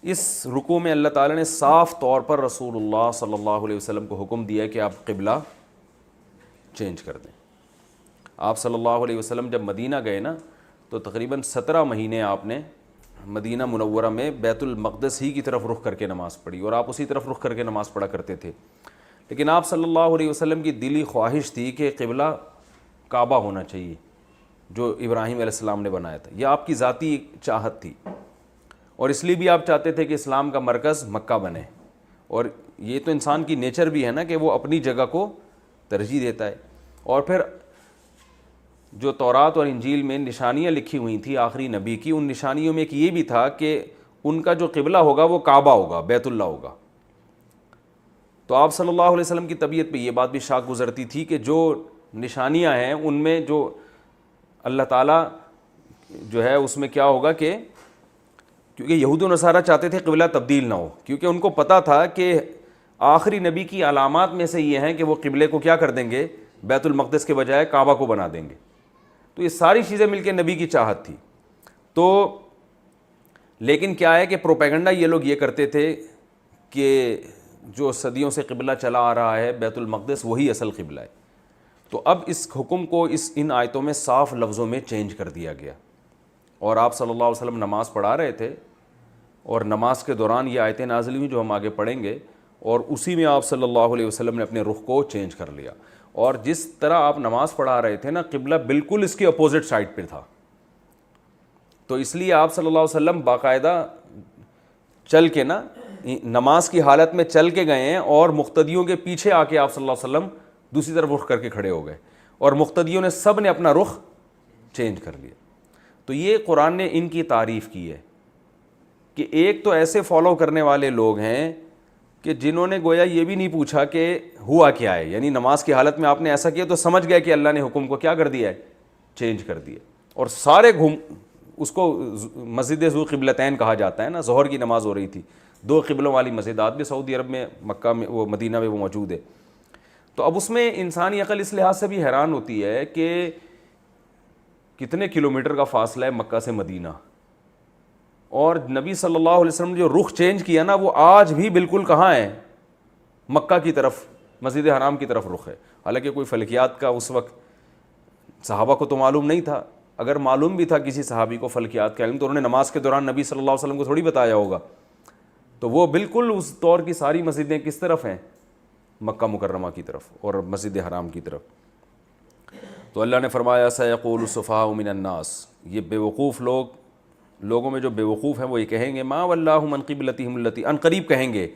اس رکوع میں اللہ تعالیٰ نے صاف طور پر رسول اللہ صلی اللہ علیہ وسلم کو حکم دیا کہ آپ قبلہ چینج کر دیں. آپ صلی اللہ علیہ وسلم جب مدینہ گئے نا تو تقریباً 17 مہینے آپ نے مدینہ منورہ میں بیت المقدس ہی کی طرف رخ کر کے نماز پڑھی اور آپ اسی طرف رخ کر کے نماز پڑھا کرتے تھے. لیکن آپ صلی اللہ علیہ وسلم کی دلی خواہش تھی کہ قبلہ کعبہ ہونا چاہیے جو ابراہیم علیہ السلام نے بنایا تھا. یہ آپ کی ذاتی چاہت تھی اور اس لیے بھی آپ چاہتے تھے کہ اسلام کا مرکز مکہ بنے. اور یہ تو انسان کی نیچر بھی ہے نا کہ وہ اپنی جگہ کو ترجیح دیتا ہے. اور پھر جو تورات اور انجیل میں نشانیاں لکھی ہوئی تھیں آخری نبی کی، ان نشانیوں میں ایک یہ بھی تھا کہ ان کا جو قبلہ ہوگا وہ کعبہ ہوگا، بیت اللہ ہوگا. تو آپ صلی اللہ علیہ وسلم کی طبیعت پہ یہ بات بھی شاک گزرتی تھی کہ جو نشانیاں ہیں ان میں جو اللہ تعالیٰ جو ہے اس میں کیا ہوگا کہ کیونکہ یہود و نصارہ چاہتے تھے قبلہ تبدیل نہ ہو، کیونکہ ان کو پتہ تھا کہ آخری نبی کی علامات میں سے یہ ہیں کہ وہ قبلے کو کیا کر دیں گے، بیت المقدس کے بجائے کعبہ کو بنا دیں گے. تو یہ ساری چیزیں مل کے نبی کی چاہت تھی. تو لیکن کیا ہے کہ پروپیگنڈا یہ لوگ یہ کرتے تھے کہ جو صدیوں سے قبلہ چلا آ رہا ہے بیت المقدس وہی اصل قبلہ ہے. تو اب اس حکم کو ان آیتوں میں صاف لفظوں میں چینج کر دیا گیا. اور آپ صلی اللہ علیہ وسلم نماز پڑھا رہے تھے اور نماز کے دوران یہ آیتیں نازل ہوئیں جو ہم آگے پڑھیں گے، اور اسی میں آپ صلی اللہ علیہ وسلم نے اپنے رخ کو چینج کر لیا. اور جس طرح آپ نماز پڑھا رہے تھے نا، قبلہ بالکل اس کے اپوزٹ سائڈ پہ تھا. تو اس لیے آپ صلی اللہ علیہ وسلم باقاعدہ چل کے نا نماز کی حالت میں چل کے گئے ہیں اور مقتدیوں کے پیچھے آ کے آپ صلی اللہ علیہ وسلم دوسری طرف رخ کر کے کھڑے ہو گئے اور مقتدیوں نے سب نے اپنا رخ چینج کر لیا. تو یہ قرآن نے ان کی تعریف کی ہے کہ ایک تو ایسے فالو کرنے والے لوگ ہیں کہ جنہوں نے گویا یہ بھی نہیں پوچھا کہ ہوا کیا ہے، یعنی نماز کی حالت میں آپ نے ایسا کیا تو سمجھ گئے کہ اللہ نے حکم کو کیا کر دیا ہے، چینج کر دیا. اور سارے اس کو مسجد ذو قبلتین کہا جاتا ہے نا. ظہر کی نماز ہو رہی تھی، 2 قبلوں والی مسجد آج بھی سعودی عرب میں مکہ میں وہ مدینہ میں وہ موجود ہے. تو اب اس میں انسانی عقل اس لحاظ سے بھی حیران ہوتی ہے کہ کتنے کلومیٹر کا فاصلہ ہے مکہ سے مدینہ، اور نبی صلی اللہ علیہ وسلم نے جو رخ چینج کیا نا وہ آج بھی بالکل کہاں ہے، مکہ کی طرف، مسجد حرام کی طرف رخ ہے. حالانکہ کوئی فلکیات کا اس وقت صحابہ کو تو معلوم نہیں تھا. اگر معلوم بھی تھا کسی صحابی کو فلکیات کا علم تو انہوں نے نماز کے دوران نبی صلی اللہ علیہ وسلم کو تھوڑی بتایا ہوگا. تو وہ بالکل اس دور کی ساری مسجدیں کس طرف ہیں، مکہ مکرمہ کی طرف اور مسجد حرام کی طرف. تو اللہ نے فرمایا سیقول السفہاء من الناس، یہ بے وقوف لوگوں میں جو بے وقوف ہیں وہ یہ کہیں گے ما ولاہم عن قبلتہم التی، ان قریب کہیں گے.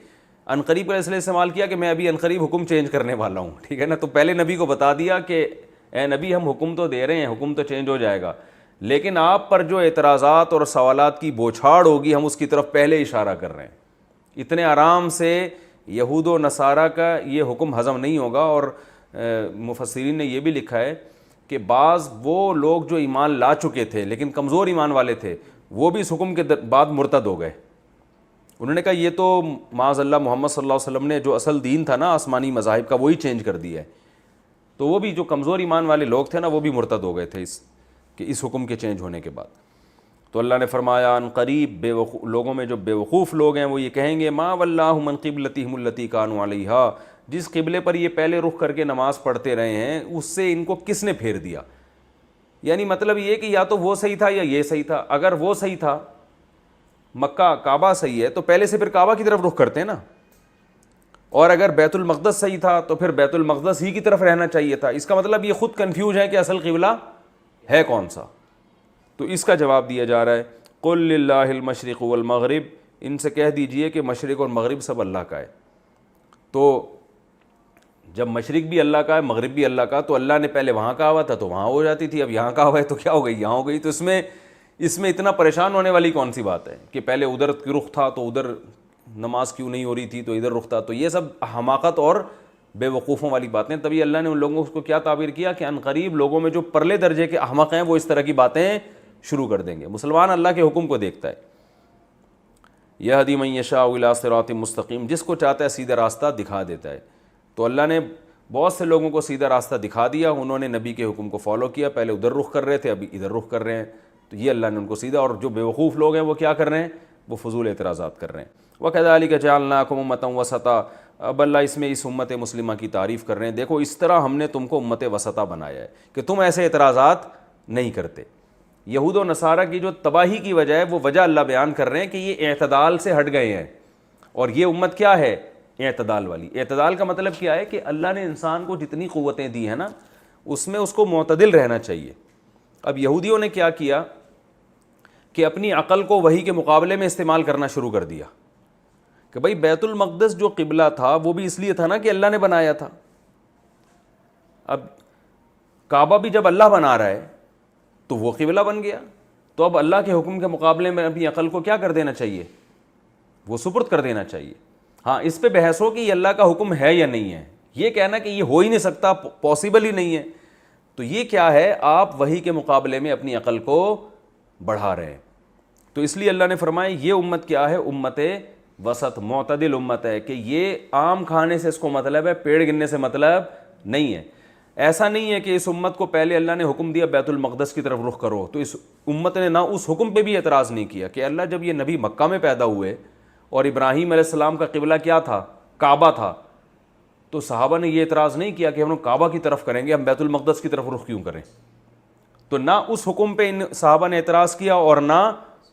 ان قریب کا اس لیے استعمال کیا کہ میں ابھی ان قریب حکم چینج کرنے والا ہوں، ٹھیک ہے نا. تو پہلے نبی کو بتا دیا کہ اے نبی ہم حکم تو دے رہے ہیں، حکم تو چینج ہو جائے گا، لیکن آپ پر جو اعتراضات اور سوالات کی بوچھاڑ ہوگی ہم اس کی طرف پہلے اشارہ کر رہے ہیں. اتنے آرام سے یہود و نصارہ کا یہ حکم ہضم نہیں ہوگا. اور مفسرین نے یہ بھی لکھا ہے کہ بعض وہ لوگ جو ایمان لا چکے تھے لیکن کمزور ایمان والے تھے وہ بھی اس حکم کے بعد مرتد ہو گئے. انہوں نے کہا یہ تو معاذ اللہ محمد صلی اللہ علیہ وسلم نے جو اصل دین تھا نا آسمانی مذاہب کا وہی چینج کر دیا ہے. تو وہ بھی جو کمزور ایمان والے لوگ تھے نا وہ بھی مرتد ہو گئے تھے اس حکم کے چینج ہونے کے بعد. تو اللہ نے فرمایا ان قریب لوگوں میں جو بے وقوف لوگ ہیں وہ یہ کہیں گے ما ولاہم عن قبلتہم التی کانوا علیہا، جس قبلے پر یہ پہلے رخ کر کے نماز پڑھتے رہے ہیں اس سے ان کو کس نے پھیر دیا. یعنی مطلب یہ کہ یا تو وہ صحیح تھا یا یہ صحیح تھا. اگر وہ صحیح تھا، مکہ کعبہ صحیح ہے تو پہلے سے پھر کعبہ کی طرف رخ کرتے ہیں نا. اور اگر بیت المقدس صحیح تھا تو پھر بیت المقدس ہی کی طرف رہنا چاہیے تھا. اس کا مطلب یہ خود کنفیوز ہے کہ اصل قبلہ ہے کون سا. تو اس کا جواب دیا جا رہا ہے قل للہ المشرق والمغرب، ان سے کہہ دیجئے کہ مشرق اور مغرب سب اللہ کا ہے. تو جب مشرق بھی اللہ کا ہے مغرب بھی اللہ کا، تو اللہ نے پہلے وہاں کہا ہوا تھا تو وہاں ہو جاتی تھی، اب یہاں کہا ہوا ہے تو کیا ہو گئی، یہاں ہو گئی. تو اس میں اتنا پریشان ہونے والی کون سی بات ہے کہ پہلے ادھر کی رخ تھا تو ادھر نماز کیوں نہیں ہو رہی تھی تو ادھر رخ تھا. تو یہ سب حماقت اور بے وقوفوں والی باتیں. تبھی اللہ نے ان لوگوں کو کیا تعبیر کیا کہ ان قریب لوگوں میں جو پرلے درجے کے احمق ہیں وہ اس طرح کی باتیں شروع کر دیں گے. مسلمان اللہ کے حکم کو دیکھتا ہے. یہدی من یشاء الی صراط مستقیم، جس کو چاہتا ہے سیدھا راستہ دکھا دیتا ہے. تو اللہ نے بہت سے لوگوں کو سیدھا راستہ دکھا دیا، انہوں نے نبی کے حکم کو فالو کیا. پہلے ادھر رخ کر رہے تھے ابھی ادھر رخ کر رہے ہیں، تو یہ اللہ نے ان کو سیدھا. اور جو بے وقوف لوگ ہیں وہ کیا کر رہے ہیں، وہ فضول اعتراضات کر رہے ہیں. وَكَذَلِكَ جَعَلْنَاكُمْ أُمَّةً وَسَطًا. اب اللہ اس میں اس امت مسلمہ کی تعریف کر رہے ہیں, دیکھو اس طرح ہم نے تم کو امت وسطا بنایا ہے کہ تم ایسے اعتراضات نہیں کرتے. یہود و نصارہ کی جو تباہی کی وجہ ہے وہ وجہ اللہ بیان کر رہے ہیں کہ یہ اعتدال سے ہٹ گئے ہیں, اور یہ امت کیا ہے؟ اعتدال والی. اعتدال کا مطلب کیا ہے کہ اللہ نے انسان کو جتنی قوتیں دی ہیں نا اس میں اس کو معتدل رہنا چاہیے. اب یہودیوں نے کیا کیا کہ اپنی عقل کو وحی کے مقابلے میں استعمال کرنا شروع کر دیا کہ بھئی بیت المقدس جو قبلہ تھا وہ بھی اس لیے تھا نا کہ اللہ نے بنایا تھا. اب کعبہ بھی جب اللہ بنا رہا ہے تو وہ قبلہ بن گیا, تو اب اللہ کے حکم کے مقابلے میں اپنی عقل کو کیا کر دینا چاہیے؟ وہ سپرد کر دینا چاہیے. ہاں اس پہ بحث ہو کہ یہ اللہ کا حکم ہے یا نہیں ہے, یہ کہنا کہ یہ ہو ہی نہیں سکتا, پاسبل ہی نہیں ہے, تو یہ کیا ہے؟ آپ وحی کے مقابلے میں اپنی عقل کو بڑھا رہے ہیں. تو اس لیے اللہ نے فرمایا یہ امت کیا ہے؟ امت وسط, معتدل امت ہے, کہ یہ عام کھانے سے اس کو مطلب ہے, پیڑ گننے سے مطلب نہیں ہے. ایسا نہیں ہے کہ اس امت کو پہلے اللہ نے حکم دیا بیت المقدس کی طرف رخ کرو تو اس امت نے نہ اس حکم پہ بھی اعتراض نہیں کیا کہ اللہ جب یہ نبی مکہ میں پیدا ہوئے اور ابراہیم علیہ السلام کا قبلہ کیا تھا؟ کعبہ تھا, تو صحابہ نے یہ اعتراض نہیں کیا کہ ہم لوگ کعبہ کی طرف کریں گے, ہم بیت المقدس کی طرف رخ کیوں کریں؟ تو نہ اس حکم پہ ان صحابہ نے اعتراض کیا اور نہ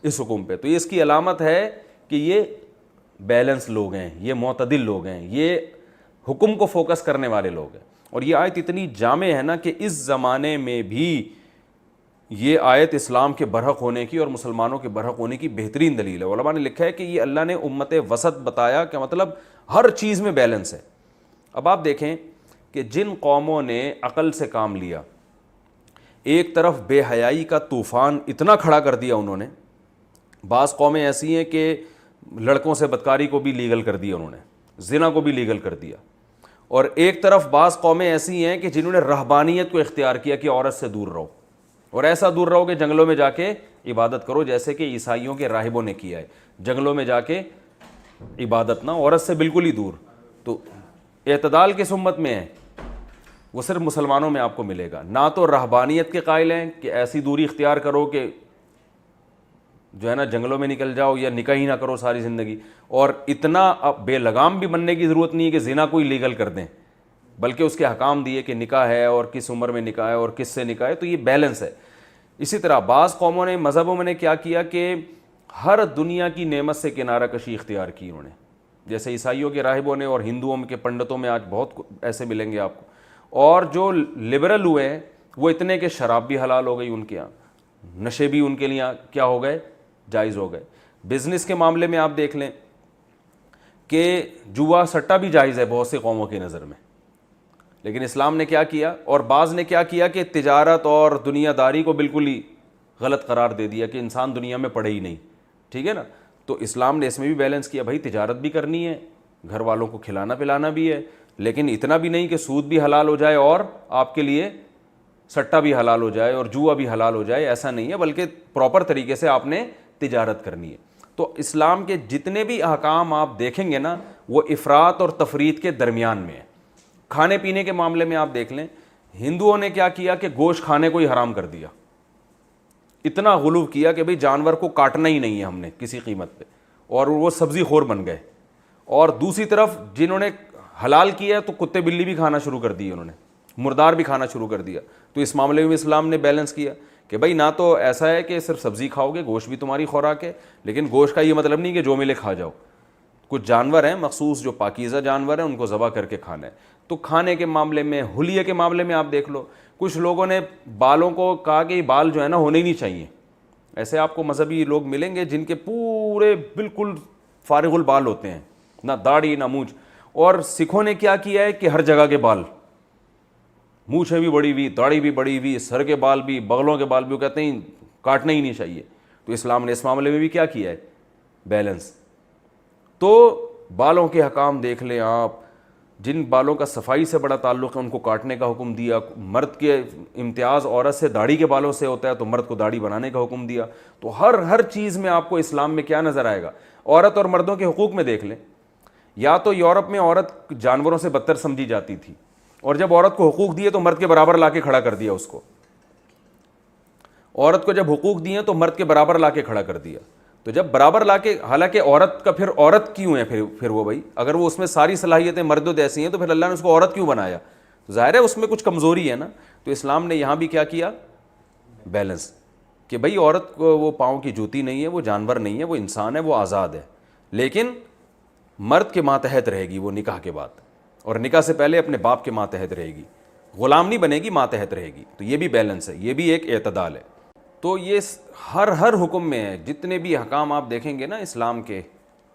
اس حکم پہ. تو یہ اس کی علامت ہے کہ یہ بیلنس لوگ ہیں, یہ معتدل لوگ ہیں, یہ حکم کو فوکس کرنے والے لوگ ہیں. اور یہ آیت اتنی جامع ہے نا کہ اس زمانے میں بھی یہ آیت اسلام کے برحق ہونے کی اور مسلمانوں کے برحق ہونے کی بہترین دلیل ہے. علماء نے لکھا ہے کہ یہ اللہ نے امت وسط بتایا کہ مطلب ہر چیز میں بیلنس ہے. اب آپ دیکھیں کہ جن قوموں نے عقل سے کام لیا, ایک طرف بے حیائی کا طوفان اتنا کھڑا کر دیا انہوں نے, بعض قومیں ایسی ہیں کہ لڑکوں سے بدکاری کو بھی لیگل کر دیا انہوں نے, زنا کو بھی لیگل کر دیا, اور ایک طرف بعض قومیں ایسی ہیں کہ جنہوں نے رہبانیت کو اختیار کیا کہ عورت سے دور رہو, اور ایسا دور رہو کہ جنگلوں میں جا کے عبادت کرو, جیسے کہ عیسائیوں کے راہبوں نے کیا ہے, جنگلوں میں جا کے عبادت نہ, عورت سے بالکل ہی دور. تو اعتدال کس امت میں ہے؟ وہ صرف مسلمانوں میں آپ کو ملے گا. نہ تو رہبانیت کے قائل ہیں کہ ایسی دوری اختیار کرو کہ جو ہے نا جنگلوں میں نکل جاؤ یا نکاح ہی نہ کرو ساری زندگی, اور اتنا بے لگام بھی بننے کی ضرورت نہیں ہے کہ زنا کوئی لیگل کر دیں, بلکہ اس کے حکام دیے کہ نکاح ہے اور کس عمر میں نکاح ہے اور کس سے نکاح ہے. تو یہ بیلنس ہے. اسی طرح بعض قوموں نے, مذہبوں میں نے کیا کیا کہ ہر دنیا کی نعمت سے کنارہ کشی اختیار کی انہوں نے, جیسے عیسائیوں کے راہبوں نے اور ہندوؤں کے پنڈتوں میں آج بہت ایسے ملیں گے آپ کو. اور جو لبرل ہوئے ہیں وہ اتنے کہ شراب بھی حلال ہو گئی ان کے یہاں, نشے بھی ان کے لیے کیا ہو گئے؟ جائز ہو گئے. بزنس کے معاملے میں آپ دیکھ لیں کہ جوا سٹا بھی جائز ہے بہت سی قوموں کی نظر میں, لیکن اسلام نے کیا کیا, اور بعض نے کیا کیا کہ تجارت اور دنیا داری کو بالکل ہی غلط قرار دے دیا کہ انسان دنیا میں پڑے ہی نہیں. ٹھیک ہے نا, تو اسلام نے اس میں بھی بیلنس کیا, بھائی تجارت بھی کرنی ہے, گھر والوں کو کھلانا پلانا بھی ہے, لیکن اتنا بھی نہیں کہ سود بھی حلال ہو جائے اور آپ کے لیے سٹا بھی حلال ہو جائے اور جوا بھی حلال ہو جائے, ایسا نہیں ہے, بلکہ پراپر طریقے سے آپ نے تجارت کرنی ہے. تو اسلام کے جتنے بھی احکام آپ دیکھیں گے نا وہ افراط اور تفریط کے درمیان میں ہے. کھانے پینے کے معاملے میں آپ دیکھ لیں, ہندوؤں نے کیا کیا کہ گوشت کھانے کو ہی حرام کر دیا, اتنا غلو کیا کہ بھئی جانور کو کاٹنا ہی نہیں ہے ہم نے کسی قیمت پہ, اور وہ سبزی خور بن گئے. اور دوسری طرف جنہوں نے حلال کیا تو کتے بلی بھی کھانا شروع کر دی, انہوں نے مردار بھی کھانا شروع کر دیا. تو اس معاملے میں اسلام نے بیلنس کیا کہ بھئی نہ تو ایسا ہے کہ صرف سبزی کھاؤ گے, گوشت بھی تمہاری خوراک ہے, لیکن گوشت کا یہ مطلب نہیں کہ جو ملے کھا جاؤ. کچھ جانور ہیں مخصوص جو پاکیزہ جانور ہیں ان کو ذبح کر کے کھانا ہے. تو کھانے کے معاملے میں, حلیے کے معاملے میں آپ دیکھ لو, کچھ لوگوں نے بالوں کو کہا کہ یہ بال جو ہے نا ہونے ہی نہیں چاہیے. ایسے آپ کو مذہبی لوگ ملیں گے جن کے پورے بالکل فارغ البال ہوتے ہیں, نہ داڑھی نہ مونچھ. اور سکھوں نے کیا کیا ہے کہ ہر جگہ کے بال, مونچھیں بھی بڑی ہوئی, داڑھی بھی بڑی ہوئی, سر کے بال بھی, بغلوں کے بال بھی, وہ کہتے ہیں کاٹنا ہی نہیں چاہیے. تو اسلام نے اس معاملے میں بھی کیا کیا ہے؟ بیلنس. تو بالوں کے حکام دیکھ لیں آپ, جن بالوں کا صفائی سے بڑا تعلق ہے ان کو کاٹنے کا حکم دیا. مرد کے امتیاز عورت سے داڑھی کے بالوں سے ہوتا ہے تو مرد کو داڑھی بنانے کا حکم دیا. تو ہر چیز میں آپ کو اسلام میں کیا نظر آئے گا؟ عورت اور مردوں کے حقوق میں دیکھ لیں, یا تو یورپ میں عورت جانوروں سے بدتر سمجھی جاتی تھی, اور جب عورت کو حقوق دیے تو مرد کے برابر لا کے کھڑا کر دیا اس کو. عورت کو جب حقوق دیے تو مرد کے برابر لا کے کھڑا کر دیا. تو جب برابر لا کے, حالانکہ عورت کا پھر عورت کیوں ہے پھر وہ بھائی, اگر وہ اس میں ساری صلاحیتیں مرد و ایسی ہیں تو پھر اللہ نے اس کو عورت کیوں بنایا؟ تو ظاہر ہے اس میں کچھ کمزوری ہے نا. تو اسلام نے یہاں بھی کیا کیا, بیلنس, کہ بھائی عورت کو وہ پاؤں کی جوتی نہیں ہے, وہ جانور نہیں ہے, وہ انسان ہے, وہ آزاد ہے, لیکن مرد کے ماتحت رہے گی وہ نکاح کے بعد, اور نکاح سے پہلے اپنے باپ کے ماتحت رہے گی, غلام نہیں بنے گی, ماتحت رہے گی. تو یہ بھی بیلنس ہے, یہ بھی ایک اعتدال ہے. تو یہ ہر حکم میں ہے, جتنے بھی احکام آپ دیکھیں گے نا اسلام کے,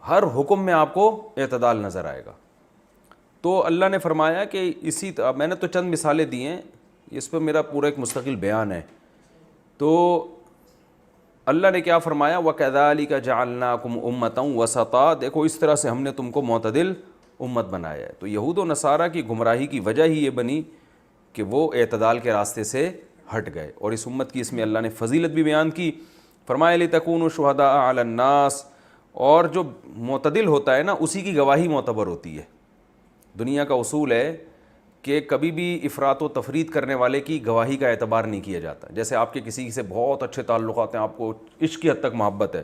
ہر حکم میں آپ کو اعتدال نظر آئے گا. تو اللہ نے فرمایا کہ اسی میں نے تو چند مثالیں دی ہیں, اس پہ میرا پورا ایک مستقل بیان ہے. تو اللہ نے کیا فرمایا, وَكَذَلِكَ جَعَلْنَاكُمْ أُمَّةً وَسَطًا, دیکھو اس طرح سے ہم نے تم کو معتدل امت بنایا ہے. تو یہود و نصارہ کی گمراہی کی وجہ ہی یہ بنی کہ وہ اعتدال کے راستے سے ہٹ گئے, اور اس امت کی اس میں اللہ نے فضیلت بھی بیان کی. فرمایا لِتَكُونُوا شُهَدَاءَ عَلَى النَّاسِ, اور جو معتدل ہوتا ہے نا اسی کی گواہی معتبر ہوتی ہے. دنیا کا اصول ہے کہ کبھی بھی افراط و تفریط کرنے والے کی گواہی کا اعتبار نہیں کیا جاتا. جیسے آپ کے کسی سے بہت اچھے تعلقات ہیں, آپ کو عشق کی حد تک محبت ہے,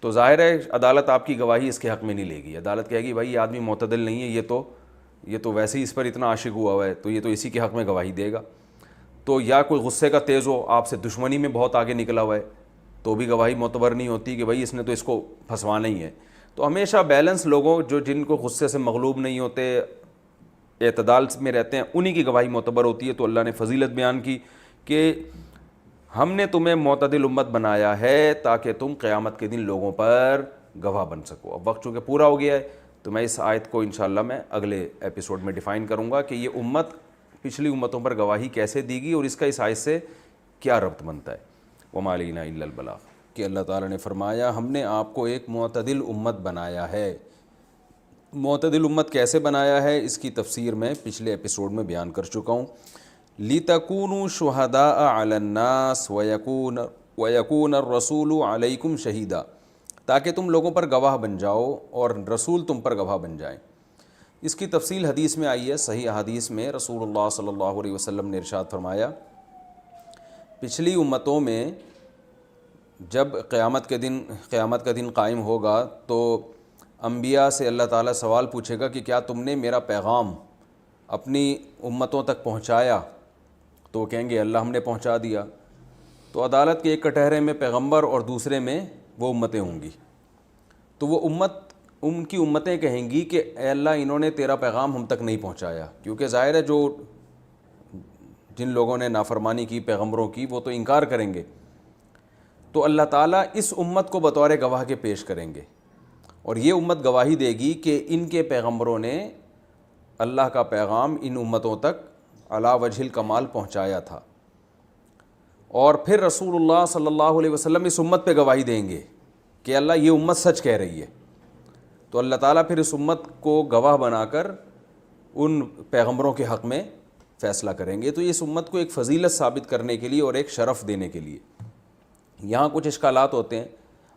تو ظاہر ہے عدالت آپ کی گواہی اس کے حق میں نہیں لے گی. عدالت کہے گی بھائی یہ آدمی معتدل نہیں ہے, یہ تو ویسے ہی اس پر اتنا عاشق ہوا ہے, تو یہ تو اسی کے حق میں گواہی دے گا. تو یا کوئی غصے کا تیز ہو, آپ سے دشمنی میں بہت آگے نکلا ہوا ہے, تو بھی گواہی معتبر نہیں ہوتی کہ بھائی اس نے تو اس کو پھنسوانا ہی ہے. تو ہمیشہ بیلنس لوگوں جن کو غصے سے مغلوب نہیں ہوتے, اعتدال میں رہتے ہیں, انہی کی گواہی معتبر ہوتی ہے. تو اللہ نے فضیلت بیان کی کہ ہم نے تمہیں معتدل امت بنایا ہے تاکہ تم قیامت کے دن لوگوں پر گواہ بن سکو. اب وقت چونکہ پورا ہو گیا ہے تو میں اس آیت کو انشاءاللہ میں اگلے ایپیسوڈ میں ڈیفائن کروں گا کہ یہ امت پچھلی امتوں پر گواہی کیسے دی گی اور اس کا اس آیت سے کیا ربط بنتا ہے. وَمَا عَلَيْنَا إِلَّا الْبَلَاغُ, کہ اللہ تعالیٰ نے فرمایا ہم نے آپ کو ایک معتدل امت بنایا ہے. معتدل امت کیسے بنایا ہے اس کی تفسیر میں پچھلے ایپیسوڈ میں بیان کر چکا ہوں. لِتَكُونُوا شُهَدَاءَ عَلَى النَّاسِ وَيَكُونَ الرَّسُولُ عَلَيْكُمْ شَهِيدًا, تاکہ تم لوگوں پر گواہ بن جاؤ اور رسول تم پر گواہ بن جائیں. اس کی تفصیل حدیث میں آئی ہے, صحیح حدیث میں رسول اللہ صلی اللہ علیہ وسلم نے ارشاد فرمایا پچھلی امتوں میں جب قیامت کا دن قائم ہوگا تو انبیاء سے اللہ تعالیٰ سوال پوچھے گا کہ کیا تم نے میرا پیغام اپنی امتوں تک پہنچایا؟ تو وہ کہیں گے اللہ ہم نے پہنچا دیا. تو عدالت کے ایک کٹہرے میں پیغمبر اور دوسرے میں وہ امتیں ہوں گی. تو وہ ان کی امتیں کہیں گی کہ اے اللہ انہوں نے تیرا پیغام ہم تک نہیں پہنچایا, کیونکہ ظاہر ہے جو جن لوگوں نے نافرمانی کی پیغمبروں کی وہ تو انکار کریں گے. تو اللہ تعالیٰ اس امت کو بطور گواہ کے پیش کریں گے, اور یہ امت گواہی دے گی کہ ان کے پیغمبروں نے اللہ کا پیغام ان امتوں تک علی وجہ الکمال پہنچایا تھا. اور پھر رسول اللہ صلی اللہ علیہ وسلم اس امت پہ گواہی دیں گے کہ اللہ یہ امت سچ کہہ رہی ہے. تو اللہ تعالیٰ پھر اس امت کو گواہ بنا کر ان پیغمبروں کے حق میں فیصلہ کریں گے. تو یہ اس امت کو ایک فضیلت ثابت کرنے کے لیے اور ایک شرف دینے کے لیے. یہاں کچھ اشکالات ہوتے ہیں.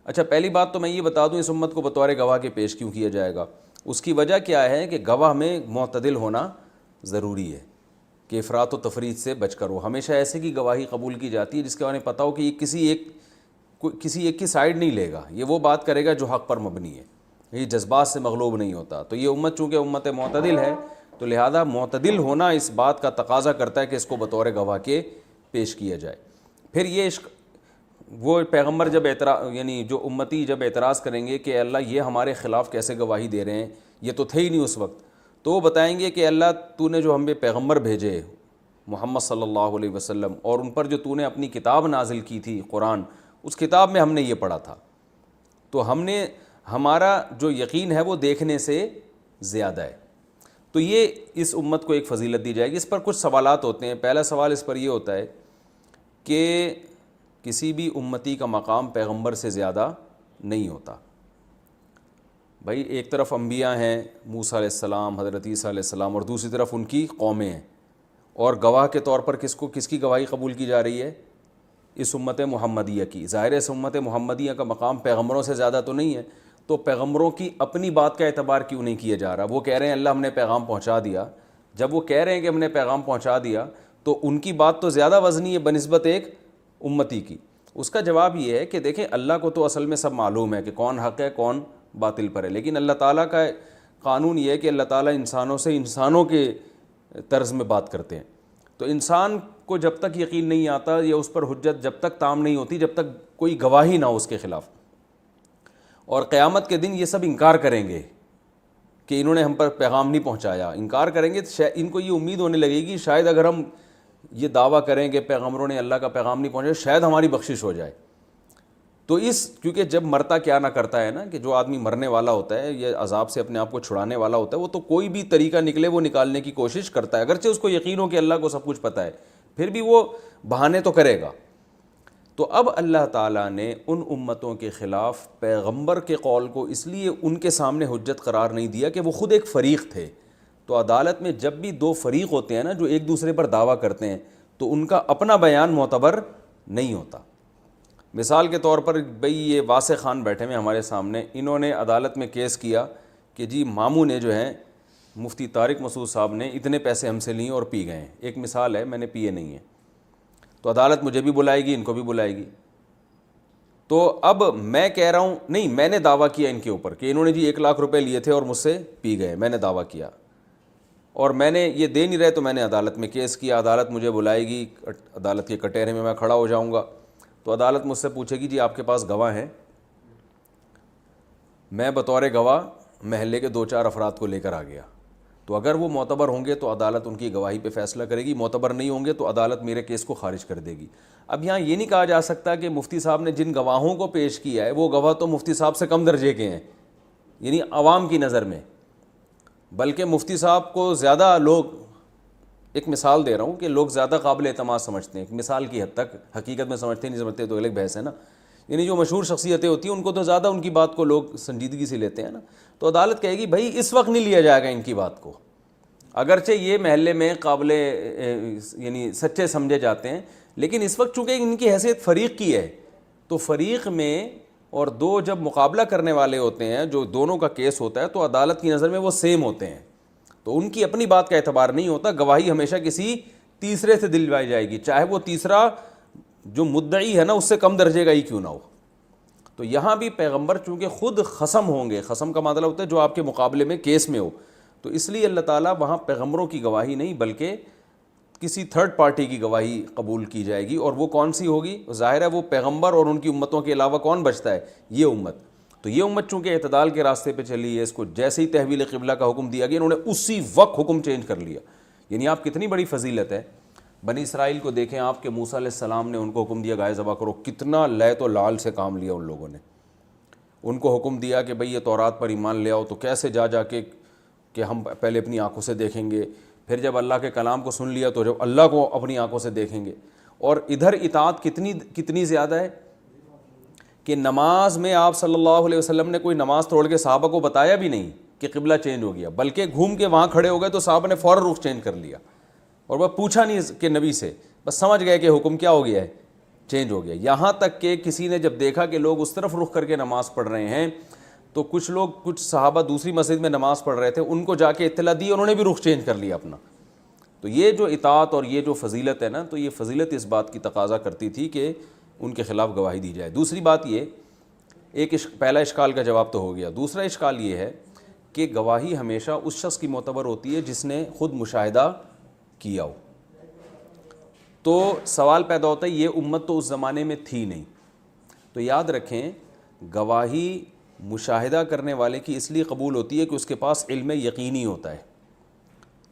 اچھا, پہلی بات تو میں یہ بتا دوں اس امت کو بطور گواہ کے پیش کیوں کیا جائے گا. اس کی وجہ کیا ہے کہ گواہ میں معتدل ہونا ضروری ہے, کہ افراط و تفریط سے بچ کر ہو. ہمیشہ ایسے کی گواہی قبول کی جاتی ہے جس کے بارے میں پتہ ہو کہ یہ کسی ایک کی سائڈ نہیں لے گا, یہ وہ بات کرے گا جو حق پر مبنی ہے, یہ جذبات سے مغلوب نہیں ہوتا. تو یہ امت چونکہ امت معتدل ہے تو لہذا معتدل ہونا اس بات کا تقاضا کرتا ہے کہ اس کو بطور گواہ کے پیش کیا جائے. پھر یہ وہ پیغمبر جب یعنی جو امتی جب اعتراض کریں گے کہ اللہ یہ ہمارے خلاف کیسے گواہی دے رہے ہیں, یہ تو تھے ہی نہیں اس وقت, تو وہ بتائیں گے کہ اللہ تو نے جو ہم پہ پیغمبر بھیجے محمد صلی اللہ علیہ وسلم, اور ان پر جو تو نے اپنی کتاب نازل کی تھی قرآن, اس کتاب میں ہم نے یہ پڑھا تھا. تو ہمارا جو یقین ہے وہ دیکھنے سے زیادہ ہے. تو یہ اس امت کو ایک فضیلت دی جائے گی. اس پر کچھ سوالات ہوتے ہیں. پہلا سوال اس پر یہ ہوتا ہے کہ کسی بھی امتی کا مقام پیغمبر سے زیادہ نہیں ہوتا. بھائی ایک طرف انبیاء ہیں موسیٰ علیہ السلام, حضرت عیسیٰ علیہ السلام, اور دوسری طرف ان کی قومیں ہیں, اور گواہ کے طور پر کس کی گواہی قبول کی جا رہی ہے؟ اس امت محمدیہ کی. ظاہر ہے اس امت محمدیہ کا مقام پیغمبروں سے زیادہ تو نہیں ہے, تو پیغمبروں کی اپنی بات کا اعتبار کیوں نہیں کیا جا رہا؟ وہ کہہ رہے ہیں اللہ ہم نے پیغام پہنچا دیا. جب وہ کہہ رہے ہیں کہ ہم نے پیغام پہنچا دیا تو ان کی بات تو زیادہ وزنی ہے بنسبت ایک امتی کی. اس کا جواب یہ ہے کہ دیکھیں اللہ کو تو اصل میں سب معلوم ہے کہ کون حق ہے کون باطل پر ہے، لیکن اللہ تعالیٰ کا قانون یہ ہے کہ اللہ تعالیٰ انسانوں سے انسانوں کے طرز میں بات کرتے ہیں. تو انسان کو جب تک یقین نہیں آتا یا اس پر حجت جب تک تام نہیں ہوتی جب تک کوئی گواہی نہ ہو اس کے خلاف، اور قیامت کے دن یہ سب انکار کریں گے کہ انہوں نے ہم پر پیغام نہیں پہنچایا، انکار کریں گے. ان کو یہ امید ہونے لگے گی شاید اگر ہم یہ دعویٰ کریں کہ پیغمبروں نے اللہ کا پیغام نہیں پہنچایا شاید ہماری بخشش ہو جائے. تو کیونکہ جب مرتا کیا نہ کرتا ہے نا، کہ جو آدمی مرنے والا ہوتا ہے یا عذاب سے اپنے آپ کو چھڑانے والا ہوتا ہے وہ تو کوئی بھی طریقہ نکلے وہ نکالنے کی کوشش کرتا ہے، اگرچہ اس کو یقین ہو کہ اللہ کو سب کچھ پتہ ہے، پھر بھی وہ بہانے تو کرے گا. تو اب اللہ تعالیٰ نے ان امتوں کے خلاف پیغمبر کے قول کو اس لیے ان کے سامنے حجت قرار نہیں دیا کہ وہ خود ایک فریق تھے. تو عدالت میں جب بھی دو فریق ہوتے ہیں نا جو ایک دوسرے پر دعویٰ کرتے ہیں تو ان کا اپنا بیان معتبر نہیں ہوتا. مثال کے طور پر بھئی یہ واسع خان بیٹھے ہوئے ہمارے سامنے، انہوں نے عدالت میں کیس کیا کہ جی ماموں نے جو ہے مفتی طارق مسعود صاحب نے اتنے پیسے ہم سے لیے اور پی گئے ہیں. ایک مثال ہے، میں نے پیے نہیں ہیں. تو عدالت مجھے بھی بلائے گی ان کو بھی بلائے گی. تو اب میں کہہ رہا ہوں نہیں، میں نے دعویٰ کیا ان کے اوپر کہ انہوں نے جی 1,00,000 روپے لیے تھے اور مجھ سے پی گئے، میں نے دعویٰ کیا اور میں نے یہ دے نہیں رہے تو میں نے عدالت میں کیس کیا. عدالت مجھے بلائے گی، عدالت کے کٹہرے میں کھڑا ہو جاؤں گا. تو عدالت مجھ سے پوچھے گی جی آپ کے پاس گواہ ہیں؟ میں بطور گواہ محلے کے 2-4 افراد کو لے کر آ گیا. تو اگر وہ معتبر ہوں گے تو عدالت ان کی گواہی پہ فیصلہ کرے گی، معتبر نہیں ہوں گے تو عدالت میرے کیس کو خارج کر دے گی. اب یہاں یہ نہیں کہا جا سکتا کہ مفتی صاحب نے جن گواہوں کو پیش کیا ہے وہ گواہ تو مفتی صاحب سے کم درجے کے ہیں، یعنی عوام کی نظر میں، بلکہ مفتی صاحب کو زیادہ لوگ، ایک مثال دے رہا ہوں کہ لوگ زیادہ قابل اعتماد سمجھتے ہیں، ایک مثال کی حد تک، حقیقت میں سمجھتے نہیں سمجھتے تو الگ بحث ہے نا. یعنی جو مشہور شخصیتیں ہوتی ہیں ان کو تو زیادہ ان کی بات کو لوگ سنجیدگی سے لیتے ہیں نا. تو عدالت کہے گی بھائی اس وقت نہیں لیا جائے گا ان کی بات کو، اگرچہ یہ محلے میں قابل یعنی سچے سمجھے جاتے ہیں، لیکن اس وقت چونکہ ان کی حیثیت فریق کی ہے تو فریق میں اور دو جب مقابلہ کرنے والے ہوتے ہیں جو دونوں کا کیس ہوتا ہے تو عدالت کی نظر میں وہ سیم ہوتے ہیں، تو ان کی اپنی بات کا اعتبار نہیں ہوتا. گواہی ہمیشہ کسی تیسرے سے دلوائی جائے گی، چاہے وہ تیسرا جو مدعی ہے نا اس سے کم درجے کا ہی کیوں نہ ہو. تو یہاں بھی پیغمبر چونکہ خود خصم ہوں گے، خصم کا مطلب ہوتا ہے جو آپ کے مقابلے میں کیس میں ہو، تو اس لیے اللہ تعالیٰ وہاں پیغمبروں کی گواہی نہیں بلکہ کسی تھرڈ پارٹی کی گواہی قبول کی جائے گی. اور وہ کون سی ہوگی؟ ظاہر ہے وہ پیغمبر اور ان کی امتوں کے علاوہ کون بچتا ہے؟ یہ امت. تو یہ امت چونکہ اعتدال کے راستے پہ چلی ہے، اس کو جیسے ہی تحویل قبلہ کا حکم دیا گیا انہوں نے اسی وقت حکم چینج کر لیا. یعنی آپ کتنی بڑی فضیلت ہے. بنی اسرائیل کو دیکھیں، آپ کے موسیٰ علیہ السلام نے ان کو حکم دیا گائے ذبح کرو، کتنا لیت و لال سے کام لیا ان لوگوں نے. ان کو حکم دیا کہ بھئی یہ تورات پر ایمان لے آؤ، تو کیسے جا کے کہ ہم پہلے اپنی آنکھوں سے دیکھیں گے، پھر جب اللہ کے کلام کو سن لیا تو جب اللہ کو اپنی آنکھوں سے دیکھیں گے. اور ادھر اطاعت کتنی زیادہ ہے کہ نماز میں آپ صلی اللہ علیہ وسلم نے کوئی نماز توڑ کے صحابہ کو بتایا بھی نہیں کہ قبلہ چینج ہو گیا، بلکہ گھوم کے وہاں کھڑے ہو گئے تو صحابہ نے فوراً رخ چینج کر لیا اور وہ پوچھا نہیں کہ نبی سے، بس سمجھ گئے کہ حکم کیا ہو گیا ہے، چینج ہو گیا. یہاں تک کہ کسی نے جب دیکھا کہ لوگ اس طرف رخ کر کے نماز پڑھ رہے ہیں تو کچھ صحابہ دوسری مسجد میں نماز پڑھ رہے تھے، ان کو جا کے اطلاع دی، انہوں نے بھی رخ چینج کر لیا اپنا. تو یہ جو اطاعت اور یہ جو فضیلت ہے نا، تو یہ فضیلت اس بات کی تقاضا کرتی تھی کہ ان کے خلاف گواہی دی جائے. دوسری بات یہ، پہلا اشکال کا جواب تو ہو گیا. دوسرا اشکال یہ ہے کہ گواہی ہمیشہ اس شخص کی معتبر ہوتی ہے جس نے خود مشاہدہ کیا ہو. تو سوال پیدا ہوتا ہے یہ امت تو اس زمانے میں تھی نہیں. تو یاد رکھیں گواہی مشاہدہ کرنے والے کی اس لیے قبول ہوتی ہے کہ اس کے پاس علم یقینی ہوتا ہے.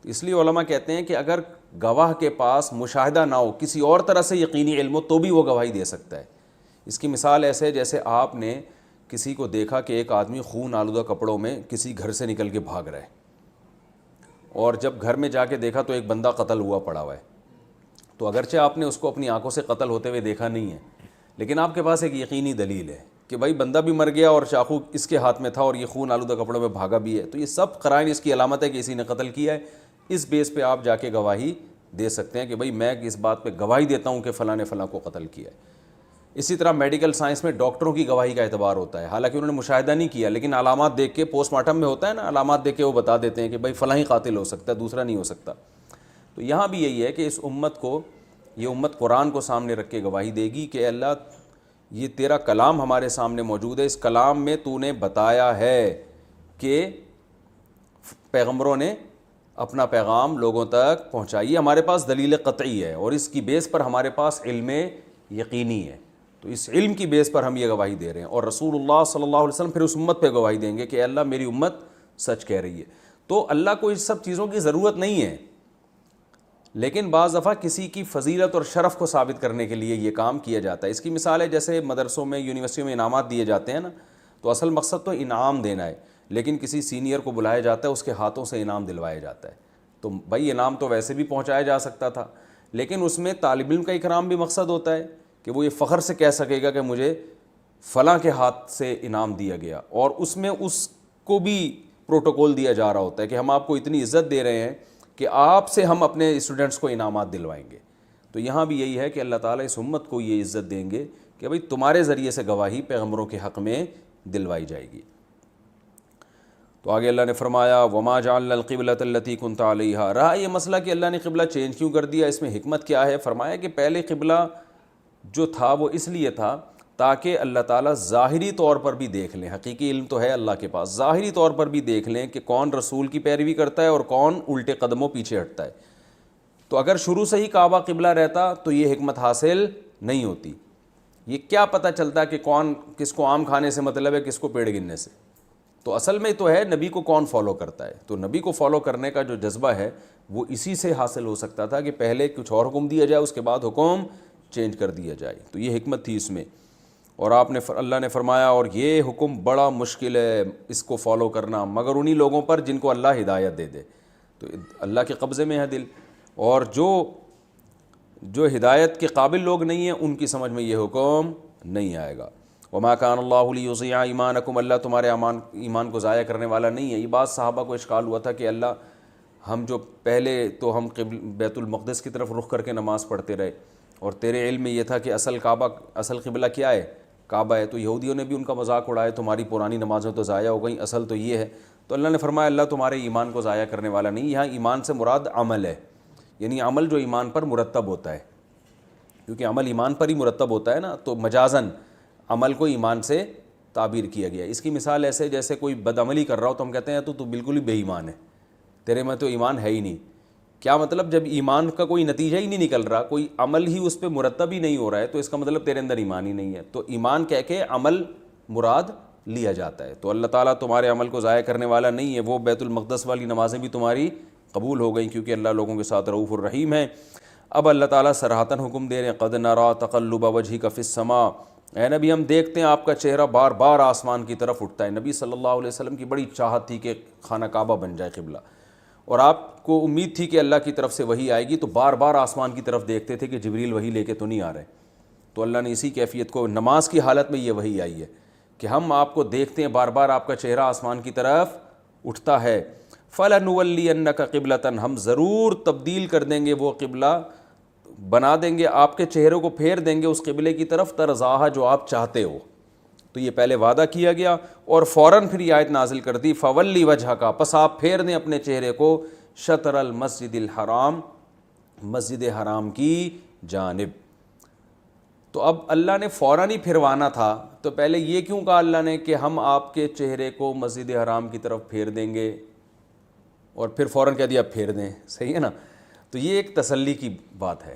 اس لیے علماء کہتے ہیں کہ اگر گواہ کے پاس مشاہدہ نہ ہو، کسی اور طرح سے یقینی علم ہو تو بھی وہ گواہی دے سکتا ہے. اس کی مثال ایسے ہے جیسے آپ نے کسی کو دیکھا کہ ایک آدمی خون آلودہ کپڑوں میں کسی گھر سے نکل کے بھاگ رہا ہے، اور جب گھر میں جا کے دیکھا تو ایک بندہ قتل ہوا پڑا ہوا ہے. تو اگرچہ آپ نے اس کو اپنی آنکھوں سے قتل ہوتے ہوئے دیکھا نہیں ہے، لیکن آپ کے پاس ایک یقینی دلیل ہے کہ بھائی بندہ بھی مر گیا اور چاقو اس کے ہاتھ میں تھا اور یہ خون آلودہ کپڑوں میں بھاگا بھی ہے. تو یہ سب قرائن اس کی علامت ہے کہ اسی نے قتل کیا ہے. اس بیس پہ آپ جا کے گواہی دے سکتے ہیں کہ بھئی میں اس بات پہ گواہی دیتا ہوں کہ فلاں نے فلاں کو قتل کیا ہے. اسی طرح میڈیکل سائنس میں ڈاکٹروں کی گواہی کا اعتبار ہوتا ہے، حالانکہ انہوں نے مشاہدہ نہیں کیا، لیکن علامات دیکھ کے، پوسٹ مارٹم میں ہوتا ہے نا، علامات دیکھ کے وہ بتا دیتے ہیں کہ بھئی فلاں ہی قاتل ہو سکتا ہے، دوسرا نہیں ہو سکتا. تو یہاں بھی یہی ہے کہ اس امت کو، یہ امت قرآن کو سامنے رکھ کے گواہی دے گی کہ اللہ یہ تیرا کلام ہمارے سامنے موجود ہے, اس کلام میں تو نے بتایا ہے کہ پیغمبروں نے اپنا پیغام لوگوں تک پہنچائی, ہمارے پاس دلیل قطعی ہے اور اس کی بیس پر ہمارے پاس علم یقینی ہے. تو اس علم کی بیس پر ہم یہ گواہی دے رہے ہیں, اور رسول اللہ صلی اللہ علیہ وسلم پھر اس امت پہ گواہی دیں گے کہ اے اللہ میری امت سچ کہہ رہی ہے. تو اللہ کو اس سب چیزوں کی ضرورت نہیں ہے, لیکن بعض دفعہ کسی کی فضیلت اور شرف کو ثابت کرنے کے لیے یہ کام کیا جاتا ہے. اس کی مثال ہے جیسے مدرسوں میں, یونیورسٹیوں میں انعامات دیے جاتے ہیں نا, تو اصل مقصد تو انعام دینا ہے, لیکن کسی سینئر کو بلایا جاتا ہے, اس کے ہاتھوں سے انعام دلوایا جاتا ہے. تو بھائی انعام تو ویسے بھی پہنچایا جا سکتا تھا, لیکن اس میں طالب علم کا اکرام بھی مقصد ہوتا ہے کہ وہ یہ فخر سے کہہ سکے گا کہ مجھے فلاں کے ہاتھ سے انعام دیا گیا, اور اس میں اس کو بھی پروٹوکول دیا جا رہا ہوتا ہے کہ ہم آپ کو اتنی عزت دے رہے ہیں کہ آپ سے ہم اپنے اسٹوڈنٹس کو انعامات دلوائیں گے. تو یہاں بھی یہی ہے کہ اللہ تعالیٰ اس امت کو یہ عزت دیں گے کہ بھئی تمہارے ذریعے سے گواہی پیغمبروں کے حق میں دلوائی جائے گی. تو آگے اللہ نے فرمایا وما جعلنا القبلۃ التي كنت عليها. رہا یہ مسئلہ کہ اللہ نے قبلہ چینج کیوں کر دیا, اس میں حکمت کیا ہے. فرمایا کہ پہلے قبلہ جو تھا وہ اس لیے تھا تاکہ اللہ تعالیٰ ظاہری طور پر بھی دیکھ لیں, حقیقی علم تو ہے اللہ کے پاس, ظاہری طور پر بھی دیکھ لیں کہ کون رسول کی پیروی کرتا ہے اور کون الٹے قدموں پیچھے ہٹتا ہے. تو اگر شروع سے ہی کعبہ قبلہ رہتا تو یہ حکمت حاصل نہیں ہوتی. یہ کیا پتہ چلتا کہ کون کس کو آم کھانے سے مطلب ہے, کس کو پیڑ گننے سے. تو اصل میں تو ہے نبی کو کون فالو کرتا ہے. تو نبی کو فالو کرنے کا جو جذبہ ہے وہ اسی سے حاصل ہو سکتا تھا کہ پہلے کچھ اور حکم دیا جائے, اس کے بعد حکم چینج کر دیا جائے. تو یہ حکمت تھی اس میں. اور اللہ نے فرمایا اور یہ حکم بڑا مشکل ہے اس کو فالو کرنا, مگر انہی لوگوں پر جن کو اللہ ہدایت دے دے. تو اللہ کے قبضے میں ہے دل, اور جو ہدایت کے قابل لوگ نہیں ہیں ان کی سمجھ میں یہ حکم نہیں آئے گا. وما کان اللہ لیضیع ایمانکم, اللہ تمہارے ایمان کو ضائع کرنے والا نہیں ہے. یہ بات صحابہ کو اشکال ہوا تھا کہ اللہ ہم جو پہلے تو ہم بیت المقدس کی طرف رخ کر کے نماز پڑھتے رہے, اور تیرے علم میں یہ تھا کہ اصل قبلہ کیا ہے, کعبہ ہے. تو یہودیوں نے بھی ان کا مذاق اڑایا, تمہاری پرانی نمازیں تو ضائع ہو گئیں, اصل تو یہ ہے. تو اللہ نے فرمایا اللہ تمہارے ایمان کو ضائع کرنے والا نہیں. یہاں ایمان سے مراد عمل ہے, یعنی عمل جو ایمان پر مرتب ہوتا ہے, کیونکہ عمل ایمان پر ہی مرتب ہوتا ہے نا, تو مجازن عمل کو ایمان سے تعبیر کیا گیا. اس کی مثال ایسے جیسے کوئی بدعملی کر رہا ہو تو ہم کہتے ہیں تو بالکل ہی بے ایمان ہے, تیرے میں تو ایمان ہے ہی نہیں. کیا مطلب, جب ایمان کا کوئی نتیجہ ہی نہیں نکل رہا, کوئی عمل ہی اس پہ مرتب ہی نہیں ہو رہا ہے, تو اس کا مطلب تیرے اندر ایمان ہی نہیں ہے. تو ایمان کہہ کے عمل مراد لیا جاتا ہے. تو اللہ تعالیٰ تمہارے عمل کو ضائع کرنے والا نہیں ہے. وہ بیت المقدس والی نمازیں بھی تمہاری قبول ہو گئیں کیونکہ اللہ لوگوں کے ساتھ رؤوف الرحیم ہے. اب اللہ تعالیٰ صراحتاً حکم دے رہے ہیں قد نرا تقلب وجہک فی السماء, اے نبی ہم دیکھتے ہیں آپ کا چہرہ بار بار آسمان کی طرف اٹھتا ہے. نبی صلی اللہ علیہ وسلم کی بڑی چاہت تھی کہ خانہ کعبہ بن جائے قبلہ, اور آپ کو امید تھی کہ اللہ کی طرف سے وحی آئے گی, تو بار بار آسمان کی طرف دیکھتے تھے کہ جبریل وحی لے کے تو نہیں آ رہے. تو اللہ نے اسی کیفیت کو نماز کی حالت میں یہ وحی آئی ہے کہ ہم آپ کو دیکھتے ہیں بار بار آپ کا چہرہ آسمان کی طرف اٹھتا ہے. فَلَنُوَلِّيَنَّكَ قِبْلَةً, ہم ضرور تبدیل کر دیں گے, وہ قبلہ بنا دیں گے, آپ کے چہرے کو پھیر دیں گے اس قبلے کی طرف, ترضاہا جو آپ چاہتے ہو. تو یہ پہلے وعدہ کیا گیا اور فوراً پھر یہ آیت نازل کر دی فَوَلِّ وَجْهَكَ, پس آپ پھیر دیں اپنے چہرے کو شطر المسجد الحرام, مسجد حرام کی جانب. تو اب اللہ نے فوراً ہی پھروانا تھا, تو پہلے یہ کیوں کہا اللہ نے کہ ہم آپ کے چہرے کو مسجد حرام کی طرف پھیر دیں گے, اور پھر فوراً کہہ دیا پھیر دیں. صحیح ہے نا. تو یہ ایک تسلی کی بات ہے.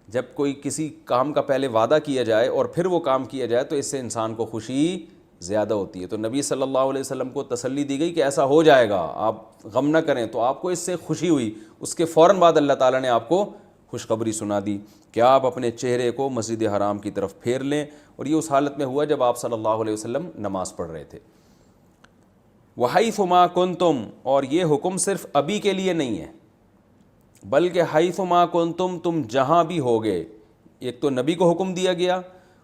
جب کوئی کسی کام کا پہلے وعدہ کیا جائے اور پھر وہ کام کیا جائے تو اس سے انسان کو خوشی زیادہ ہوتی ہے. تو نبی صلی اللہ علیہ وسلم کو تسلی دی گئی کہ ایسا ہو جائے گا, آپ غم نہ کریں. تو آپ کو اس سے خوشی ہوئی. اس کے فوراً بعد اللہ تعالیٰ نے آپ کو خوشخبری سنا دی کہ آپ اپنے چہرے کو مسجد حرام کی طرف پھیر لیں. اور یہ اس حالت میں ہوا جب آپ صلی اللہ علیہ وسلم نماز پڑھ رہے تھے. وَحَيْثُ مَا كُنْتُمْ, اور یہ حکم صرف ابھی کے لیے نہیں ہے بلکہ حیث ما کنتم, تم جہاں بھی ہوگے. ایک تو نبی کو حکم دیا گیا,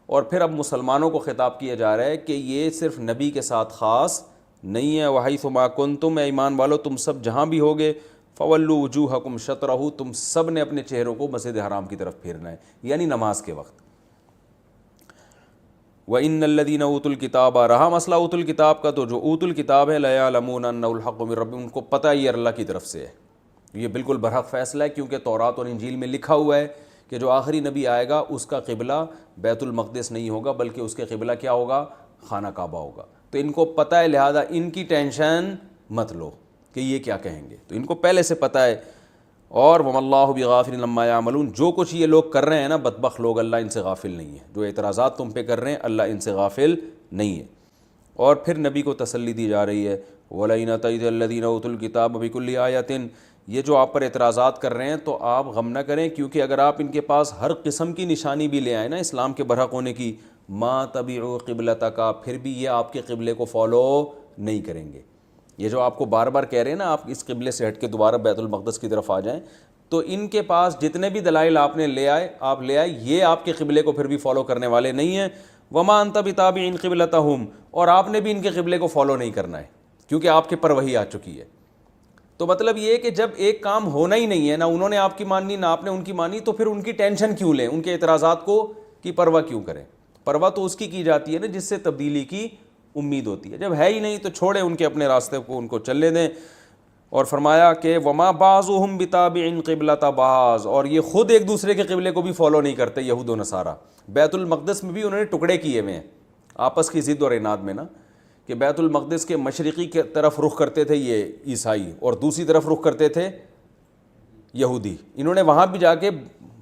اور پھر اب مسلمانوں کو خطاب کیا جا رہا ہے کہ یہ صرف نبی کے ساتھ خاص نہیں ہے. وحیث ما کنتم, اے ایمان والو تم سب جہاں بھی ہوگے, فولوا وجوہکم شطرہ, تم سب نے اپنے چہروں کو مسجد حرام کی طرف پھیرنا ہے, یعنی نماز کے وقت. وَإِنَّ الَّذِينَ أُوتُوا الْكِتَابَ, رہا مسئلہ اوت الکتاب کا, تو جو اوت الکتاب ہے لَيَعْلَمُونَ أَنَّهُ الْحَقُّ مِن رَبِّهِمْ, ان کو پتہ یہ اللہ کی طرف سے ہے. یہ بالکل برحق فیصلہ ہے, کیونکہ تورات اور انجیل میں لکھا ہوا ہے کہ جو آخری نبی آئے گا اس کا قبلہ بیت المقدس نہیں ہوگا بلکہ اس کے قبلہ کیا ہوگا؟ خانہ کعبہ ہوگا. تو ان کو پتہ ہے، لہذا ان کی ٹینشن مت لو کہ یہ کیا کہیں گے، تو ان کو پہلے سے پتہ ہے. اور وَمَا اللَّهُ بِغَافِلٍ عَمَّا يَعْمَلُونَ، جو کچھ یہ لوگ کر رہے ہیں نا بدبخت لوگ، اللہ ان سے غافل نہیں ہے. جو اعتراضات تم پہ کر رہے ہیں اللہ ان سے غافل نہیں ہے. اور پھر نبی کو تسلی دی جا رہی ہے وَلَئِنْ أَتَيْتَ الَّذِينَ أُوتُوا الْكِتَابَ بِكُلِّ آيَةٍ، یہ جو آپ پر اعتراضات کر رہے ہیں تو آپ غم نہ کریں، کیونکہ اگر آپ ان کے پاس ہر قسم کی نشانی بھی لے آئیں نا اسلام کے برحق ہونے کی، مَا تَبِعُوا قِبْلَتَكَ، پھر بھی یہ آپ کے قبلے کو فالو نہیں کریں گے. یہ جو آپ کو بار بار کہہ رہے ہیں نا آپ اس قبلے سے ہٹ کے دوبارہ بیت المقدس کی طرف آ جائیں، تو ان کے پاس جتنے بھی دلائل آپ نے لے آئے یہ آپ کے قبلے کو پھر بھی فالو کرنے والے نہیں ہیں. وَمَا أَنْتَ بِتَابِعٍ قِبْلَتَهُمْ، اور آپ نے بھی ان کے قبلے کو فالو نہیں کرنا ہے کیونکہ آپ کے پر وحی آ چکی ہے. تو مطلب یہ کہ جب ایک کام ہونا ہی نہیں ہے، نہ انہوں نے آپ کی ماننی نہ آپ نے ان کی مانی، تو پھر ان کی ٹینشن کیوں لیں، ان کے اعتراضات کو کی پرواہ کیوں کریں؟ پرواہ تو اس کی جاتی ہے نا جس سے تبدیلی کی امید ہوتی ہے. جب ہے ہی نہیں تو چھوڑیں ان کے اپنے راستے کو، ان کو چلنے دیں. اور فرمایا کہ وما بعضهم بتابع قبلۃ بعض، اور یہ خود ایک دوسرے کے قبلے کو بھی فالو نہیں کرتے یہود و نصارہ. بیت المقدس میں بھی انہوں نے ٹکڑے کیے ہوئے ہیں آپس کی ضد اور عناد میں نا، کہ بیت المقدس کے مشرقی کی طرف رخ کرتے تھے یہ عیسائی اور دوسری طرف رخ کرتے تھے یہودی. انہوں نے وہاں بھی جا کے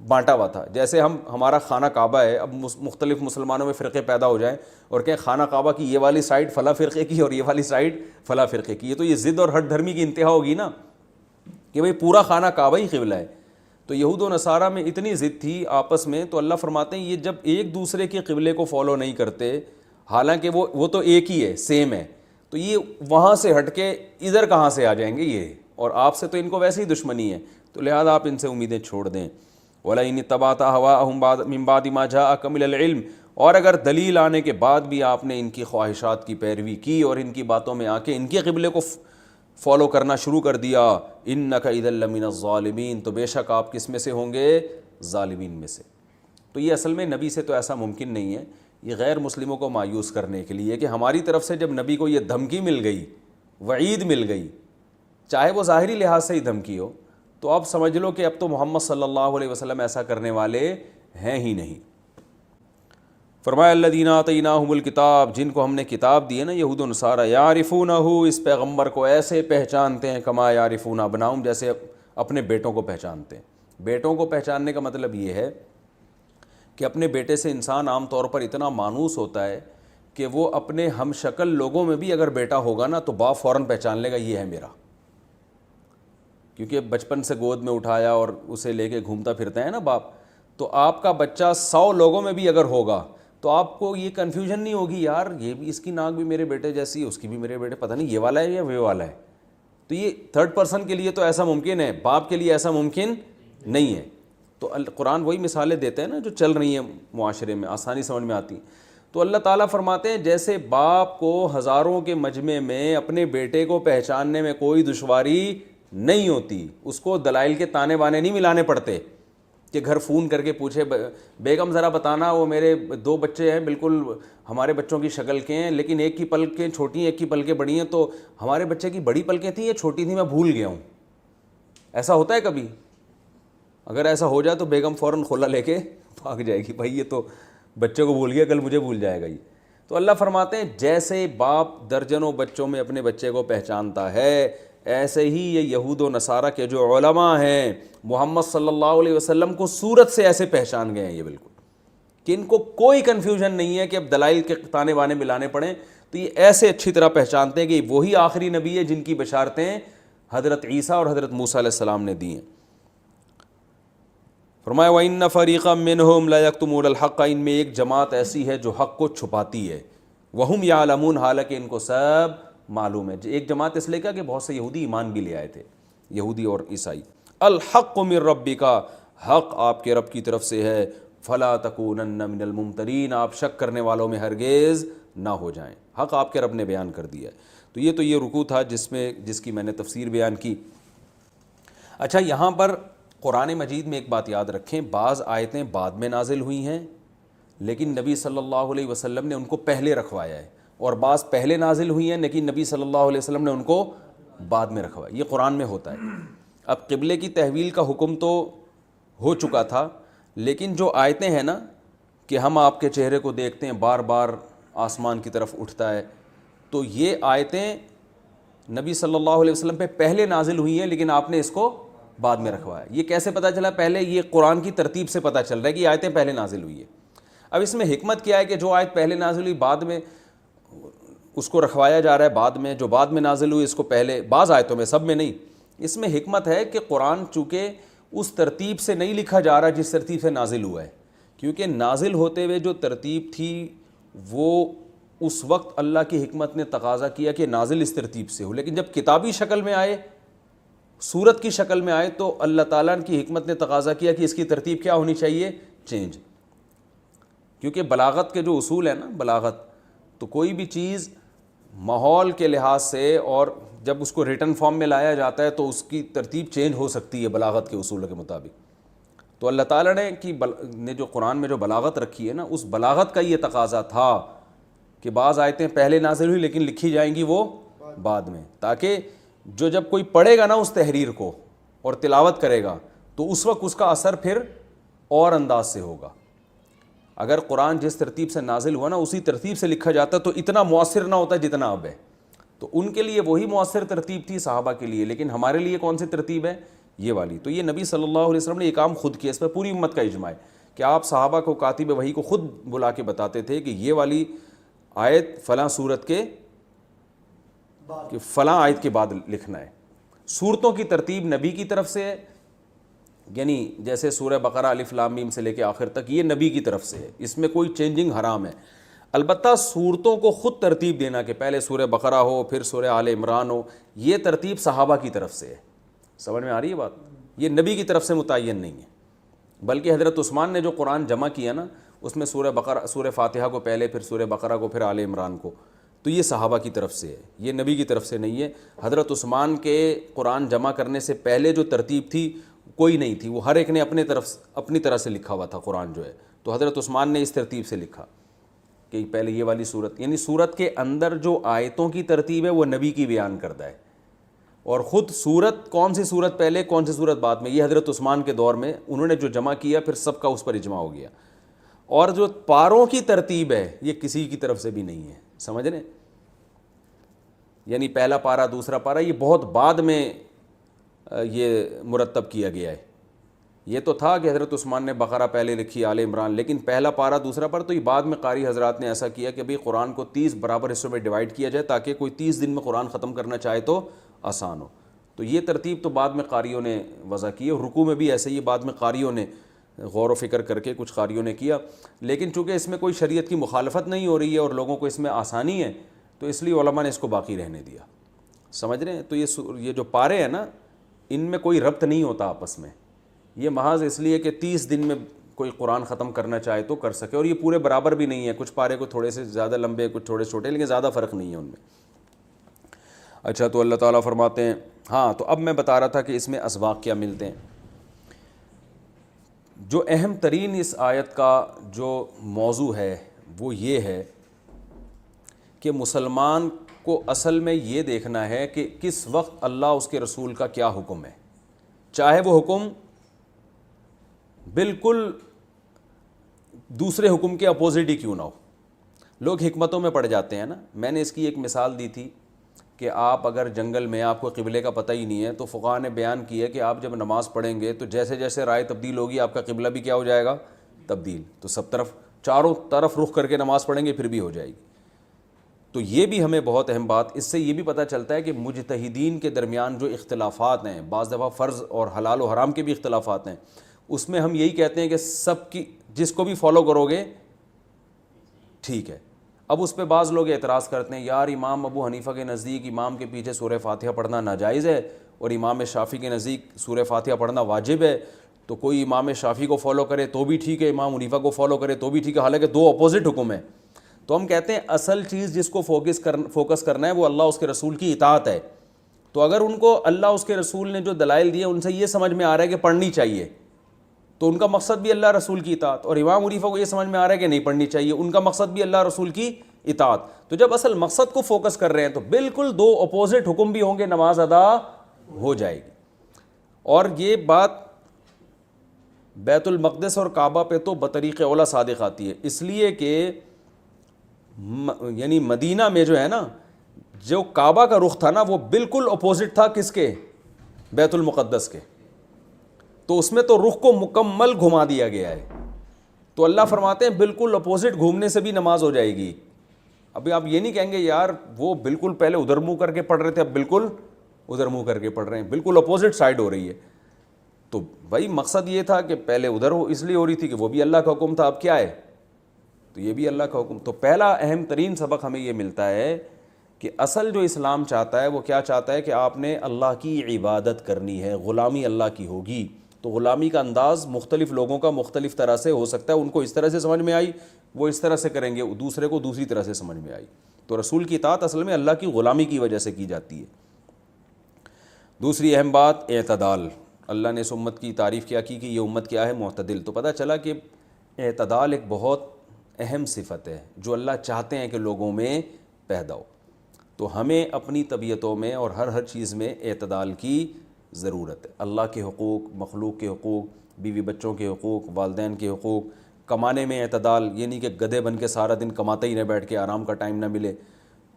بانٹا ہوا تھا. جیسے ہمارا خانہ کعبہ ہے، اب مختلف مسلمانوں میں فرقے پیدا ہو جائیں اور کہیں خانہ کعبہ کی یہ والی سائڈ فلاں فرقے کی اور یہ والی سائڈ فلاں فرقے کی، یہ تو یہ ضد اور ہٹ دھرمی کی انتہا ہوگی نا کہ بھئی پورا خانہ کعبہ ہی قبلہ ہے. تو یہود و نصارہ میں اتنی ضد تھی آپس میں، تو اللہ فرماتے ہیں یہ جب ایک دوسرے کے قبلے کو فالو نہیں کرتے، حالانکہ وہ تو ایک ہی ہے، سیم ہے، تو یہ وہاں سے ہٹ کے ادھر کہاں سے آ جائیں گے یہ، اور آپ سے تو ان کو ویسے ہی دشمنی ہے. تو لہذا آپ ان سے امیدیں چھوڑ دیں. وَلَئِنِ اتَّبَعْتَ أَهْوَاءَهُم مِّن بَعْدِ مَا جَاءَكَ مِنَ الْعِلْمِ، اور اگر دلیل آنے کے بعد بھی آپ نے ان کی خواہشات کی پیروی کی اور ان کی باتوں میں آ کے ان کے قبلے کو فالو کرنا شروع کر دیا، إِنَّكَ إِذًا لَّمِنَ الظَّالِمِينَ، تو بے شک آپ کس میں سے ہوں گے؟ ظالمین میں سے. تو یہ اصل میں نبی سے تو ایسا ممکن نہیں ہے، یہ غیر مسلموں کو مایوس کرنے کے لیے کہ ہماری طرف سے جب نبی کو یہ دھمکی مل گئی، وعید مل گئی، چاہے وہ ظاہری لحاظ سے ہی دھمکی ہو، تو اب سمجھ لو کہ اب تو محمد صلی اللہ علیہ وسلم ایسا کرنے والے ہیں ہی نہیں. فرمایا الذین آتیناہم الکتاب، جن کو ہم نے کتاب دی ہے نا یہود و نصارہ، یعرفونہ، اس پیغمبر کو ایسے پہچانتے ہیں کما یعرفون ابناہم، جیسے اپنے بیٹوں کو پہچانتے ہیں. بیٹوں کو پہچاننے کا مطلب یہ ہے کہ اپنے بیٹے سے انسان عام طور پر اتنا مانوس ہوتا ہے کہ وہ اپنے ہم شکل لوگوں میں بھی اگر بیٹا ہوگا نا تو باپ فوراً پہچان لے گا یہ ہے میرا، کیونکہ بچپن سے گود میں اٹھایا اور اسے لے کے گھومتا پھرتا ہے نا باپ. تو آپ کا بچہ 100 لوگوں میں بھی اگر ہوگا تو آپ کو یہ کنفیوژن نہیں ہوگی یار یہ بھی، اس کی ناک بھی میرے بیٹے جیسی ہے، اس کی بھی میرے بیٹے، پتہ نہیں یہ والا ہے یا وہ والا ہے. تو یہ تھرڈ پرسن کے لیے تو ایسا ممکن ہے، باپ کے لیے ایسا ممکن نہیں ہے. تو قرآن وہی مثالیں دیتے ہیں نا جو چل رہی ہیں معاشرے میں، آسانی سمجھ میں آتی. تو اللہ تعالیٰ فرماتے ہیں جیسے باپ کو ہزاروں کے مجمع میں اپنے بیٹے کو پہچاننے میں کوئی دشواری نہیں ہوتی، اس کو دلائل کے تانے بانے نہیں ملانے پڑتے کہ گھر فون کر کے پوچھے بیگم ذرا بتانا وہ میرے 2 بچے ہیں بالکل ہمارے بچوں کی شکل کے ہیں لیکن ایک کی پلکیں چھوٹی ہیں ایک کی پلکیں بڑی ہیں، تو ہمارے بچے کی بڑی پلکیں تھیں یا چھوٹی تھیں میں بھول گیا ہوں. ایسا ہوتا ہے کبھی؟ اگر ایسا ہو جائے تو بیگم فوراً کھولا لے کے بھاگ جائے گی، بھائی یہ تو بچے کو بھول گیا کل مجھے بھول جائے گا یہ. تو اللہ فرماتے ہیں جیسے باپ درجنوں بچوں میں اپنے بچے کو پہچانتا ہے، ایسے ہی یہ یہود و نصارہ کے جو علماء ہیں محمد صلی اللہ علیہ وسلم کو صورت سے ایسے پہچان گئے ہیں یہ بالکل، کہ ان کو کوئی کنفیوژن نہیں ہے کہ اب دلائل کے تانے بانے ملانے پڑیں. تو یہ ایسے اچھی طرح پہچانتے ہیں کہ وہی آخری نبی ہے جن کی بشارتیں حضرت عیسیٰ اور حضرت موسیٰ علیہ السلام نے دی ہیں. فرمایا وَإِنَّ فَرِيقًا مِّنْهُمْ لَيَكْتُمُونَ الْحَقَّ، ان میں ایک جماعت ایسی ہے جو حق کو چھپاتی ہے، وَهُمْ يَعْلَمُونَ، حالانکہ ان کو سب معلوم ہے. ایک جماعت اس لیے کہ بہت سے یہودی ایمان بھی لے آئے تھے، یہودی اور عیسائی. الحق من ربک، حق آپ کے رب کی طرف سے ہے، فلا تکونن من الممترین، آپ شک کرنے والوں میں ہرگز نہ ہو جائیں. حق آپ کے رب نے بیان کر دیا ہے. تو یہ رکوع تھا جس کی میں نے تفسیر بیان کی. اچھا یہاں پر قرآن مجید میں ایک بات یاد رکھیں، بعض آیتیں بعد میں نازل ہوئی ہیں لیکن نبی صلی اللہ علیہ وسلم نے ان کو پہلے رکھوایا ہے، اور بعض پہلے نازل ہوئی ہیں لیکن نبی صلی اللہ علیہ وسلم نے ان کو بعد میں رکھوایا. یہ قرآن میں ہوتا ہے. اب قبلے کی تحویل کا حکم تو ہو چکا تھا لیکن جو آیتیں ہیں نا کہ ہم آپ کے چہرے کو دیکھتے ہیں بار بار آسمان کی طرف اٹھتا ہے، تو یہ آیتیں نبی صلی اللہ علیہ وسلم پہ پہلے نازل ہوئی ہیں، لیکن آپ نے اس کو بعد میں رکھوایا. یہ کیسے پتہ چلا؟ پہلے یہ قرآن کی ترتیب سے پتہ چل رہا ہے کہ یہ آیتیں پہلے نازل ہوئی ہیں. اب اس میں حکمت کیا ہے کہ جو آیت پہلے نازل ہوئی بعد میں اس کو رکھوایا جا رہا ہے، بعد میں جو بعد میں نازل ہوئی اس کو پہلے. بعض آیتوں میں، سب میں نہیں. اس میں حکمت ہے کہ قرآن چونکہ اس ترتیب سے نہیں لکھا جا رہا جس ترتیب سے نازل ہوا ہے، کیونکہ نازل ہوتے ہوئے جو ترتیب تھی وہ اس وقت اللہ کی حکمت نے تقاضا کیا کہ نازل اس ترتیب سے ہو، لیکن جب کتابی شکل میں آئے، سورت کی شکل میں آئے، تو اللہ تعالیٰ کی حکمت نے تقاضا کیا کہ اس کی ترتیب کیا ہونی چاہیے؟ چینج. کیونکہ بلاغت کے جو اصول ہیں نا، بلاغت، تو کوئی بھی چیز ماحول کے لحاظ سے اور جب اس کو ریٹن فارم میں لایا جاتا ہے تو اس کی ترتیب چینج ہو سکتی ہے بلاغت کے اصول کے مطابق. تو اللہ تعالیٰ نے جو قرآن میں جو بلاغت رکھی ہے نا، اس بلاغت کا یہ تقاضا تھا کہ بعض آیتیں پہلے نازل ہوئی لیکن لکھی جائیں گی وہ بعد میں، تاکہ جو جب کوئی پڑھے گا نا اس تحریر کو اور تلاوت کرے گا تو اس وقت اس کا اثر پھر اور انداز سے ہوگا. اگر قرآن جس ترتیب سے نازل ہوا نا اسی ترتیب سے لکھا جاتا تو اتنا مؤثر نہ ہوتا جتنا اب ہے. تو ان کے لیے وہی مؤثر ترتیب تھی صحابہ کے لیے، لیکن ہمارے لیے کون سی ترتیب ہے؟ یہ والی. تو یہ نبی صلی اللہ علیہ وسلم نے یہ کام خود کیا، اس پر پوری امت کا اجماع ہے کہ آپ صحابہ کو کاتب وحی کو خود بلا کے بتاتے تھے کہ یہ والی آیت فلاں صورت کے کہ فلاں آیت کے بعد لکھنا ہے. صورتوں کی ترتیب نبی کی طرف سے ہے، یعنی جیسے سورہ بقرہ الف لام میم سے لے کے آخر تک یہ نبی کی طرف سے ہے، اس میں کوئی چینجنگ حرام ہے. البتہ صورتوں کو خود ترتیب دینا کہ پہلے سورہ بقرہ ہو پھر سورہ آل عمران ہو، یہ ترتیب صحابہ کی طرف سے ہے. سمجھ میں آ رہی ہے بات؟ یہ نبی کی طرف سے متعین نہیں ہے، بلکہ حضرت عثمان نے جو قرآن جمع کیا نا اس میں سورہ فاتحہ کو پہلے، پھر سورہ بقرہ کو، پھر آل عمران کو، تو یہ صحابہ کی طرف سے ہے، یہ نبی کی طرف سے نہیں ہے. حضرت عثمان کے قرآن جمع کرنے سے پہلے جو ترتیب تھی کوئی نہیں تھی، وہ ہر ایک نے اپنی طرح سے لکھا ہوا تھا قرآن جو ہے. تو حضرت عثمان نے اس ترتیب سے لکھا کہ پہلے یہ والی صورت، یعنی صورت کے اندر جو آیتوں کی ترتیب ہے وہ نبی کی بیان کردہ ہے، اور خود صورت کون سی صورت پہلے کون سی صورت بعد میں، یہ حضرت عثمان کے دور میں انہوں نے جو جمع کیا پھر سب کا اس پر اجماع ہو گیا. اور جو پاروں کی ترتیب ہے یہ کسی کی طرف سے بھی نہیں ہے، سمجھ رہے ہیں؟ یعنی پہلا پارہ دوسرا پارہ یہ بہت بعد میں یہ مرتب کیا گیا ہے. یہ تو تھا کہ حضرت عثمان نے بقرہ پہلے لکھی، آل عمران، لیکن پہلا پارہ دوسرا پارہ تو یہ بعد میں قاری حضرات نے ایسا کیا کہ بھئی قرآن کو 30 برابر حصوں میں ڈیوائیڈ کیا جائے تاکہ کوئی 30 دن میں قرآن ختم کرنا چاہے تو آسان ہو. تو یہ ترتیب تو بعد میں قاریوں نے وضع کی، اور رکوع میں بھی ایسے ہی بعد میں قاریوں نے غور و فکر کر کے کچھ قاریوں نے کیا. لیکن چونکہ اس میں کوئی شریعت کی مخالفت نہیں ہو رہی ہے اور لوگوں کو اس میں آسانی ہے تو اس لیے علماء نے اس کو باقی رہنے دیا. سمجھ رہے ہیں؟ تو یہ جو پارے ہیں نا ان میں کوئی ربط نہیں ہوتا آپس میں، یہ محض اس لیے کہ 30 دن میں کوئی قرآن ختم کرنا چاہے تو کر سکے، اور یہ پورے برابر بھی نہیں ہے، کچھ پارے کو تھوڑے سے زیادہ لمبے کچھ تھوڑے چھوٹے، لیکن زیادہ فرق نہیں ہے ان میں. اچھا، تو اللہ تعالیٰ فرماتے ہیں، ہاں تو اب میں بتا رہا تھا کہ اس میں اسباق کیا ملتے ہیں. جو اہم ترین اس آیت کا جو موضوع ہے وہ یہ ہے کہ مسلمان کو اصل میں یہ دیکھنا ہے کہ کس وقت اللہ اس کے رسول کا کیا حکم ہے، چاہے وہ حکم بالکل دوسرے حکم کے اپوزٹ ہی کیوں نہ ہو. لوگ حکمتوں میں پڑ جاتے ہیں نا. میں نے اس کی ایک مثال دی تھی کہ آپ اگر جنگل میں آپ کو قبلے کا پتہ ہی نہیں ہے تو فقہاء نے بیان کیا کہ آپ جب نماز پڑھیں گے تو جیسے جیسے رائے تبدیل ہوگی آپ کا قبلہ بھی کیا ہو جائے گا؟ تبدیل. تو سب طرف چاروں طرف رخ کر کے نماز پڑھیں گے پھر بھی ہو جائے گی. تو یہ بھی ہمیں بہت اہم بات، اس سے یہ بھی پتہ چلتا ہے کہ مجتہدین کے درمیان جو اختلافات ہیں، بعض دفعہ فرض اور حلال و حرام کے بھی اختلافات ہیں، اس میں ہم یہی کہتے ہیں کہ سب کی جس کو بھی فالو کرو گے ٹھیک ہے. اب اس پہ بعض لوگ اعتراض کرتے ہیں، یار امام ابو حنیفہ کے نزدیک امام کے پیچھے سورہ فاتحہ پڑھنا ناجائز ہے اور امام شافعی کے نزدیک سورہ فاتحہ پڑھنا واجب ہے، تو کوئی امام شافعی کو فالو کرے تو بھی ٹھیک ہے، امام حنیفہ کو فالو کرے تو بھی ٹھیک ہے، حالانکہ دو اپوزٹ حکم ہیں. تو ہم کہتے ہیں اصل چیز جس کو فوکس کرنا ہے وہ اللہ اس کے رسول کی اطاعت ہے. تو اگر ان کو اللہ اس کے رسول نے جو دلائل دیے ان سے یہ سمجھ میں آ رہا ہے کہ پڑھنی چاہیے تو ان کا مقصد بھی اللہ رسول کی اطاعت، اور امام حنیفہ کو یہ سمجھ میں آ رہا ہے کہ نہیں پڑھنی چاہیے، ان کا مقصد بھی اللہ رسول کی اطاعت. تو جب اصل مقصد کو فوکس کر رہے ہیں تو بالکل دو اپوزٹ حکم بھی ہوں گے، نماز ادا ہو جائے گی. اور یہ بات بیت المقدس اور کعبہ پہ تو بطریق اولا صادق آتی ہے، اس لیے کہ یعنی مدینہ میں جو ہے نا، جو کعبہ کا رخ تھا نا وہ بالکل اپوزٹ تھا کس کے؟ بیت المقدس کے، تو اس میں تو رخ کو مکمل گھما دیا گیا ہے. تو اللہ فرماتے ہیں بالکل اپوزٹ گھومنے سے بھی نماز ہو جائے گی. ابھی آپ یہ نہیں کہیں گے یار وہ بالکل پہلے ادھر منہ کر کے پڑھ رہے تھے اب بالکل ادھر منہ کر کے پڑھ رہے ہیں، بالکل اپوزٹ سائڈ ہو رہی ہے. تو بھائی مقصد یہ تھا کہ پہلے ادھر ہو اس لیے ہو رہی تھی کہ وہ بھی اللہ کا حکم تھا، اب کیا ہے تو یہ بھی اللہ کا حکم. تو پہلا اہم ترین سبق ہمیں یہ ملتا ہے کہ اصل جو اسلام چاہتا ہے وہ کیا چاہتا ہے کہ آپ نے اللہ کی عبادت کرنی ہے، غلامی اللہ کی ہوگی. تو غلامی کا انداز مختلف لوگوں کا مختلف طرح سے ہو سکتا ہے، ان کو اس طرح سے سمجھ میں آئی وہ اس طرح سے کریں گے، دوسرے کو دوسری طرح سے سمجھ میں آئی. تو رسول کی اطاعت اصل میں اللہ کی غلامی کی وجہ سے کی جاتی ہے. دوسری اہم بات اعتدال. اللہ نے اس امت کی تعریف کیا کی کہ یہ امت کیا ہے؟ معتدل. تو پتہ چلا کہ اعتدال ایک بہت اہم صفت ہے جو اللہ چاہتے ہیں کہ لوگوں میں پیدا ہو. تو ہمیں اپنی طبیعتوں میں اور ہر چیز میں اعتدال کی ضرورت ہے. اللہ کے حقوق، مخلوق کے حقوق، بیوی بچوں کے حقوق، والدین کے حقوق، کمانے میں اعتدال، یہ نہیں کہ گدھے بن کے سارا دن کماتے ہی نہ بیٹھ کے آرام کا ٹائم نہ ملے.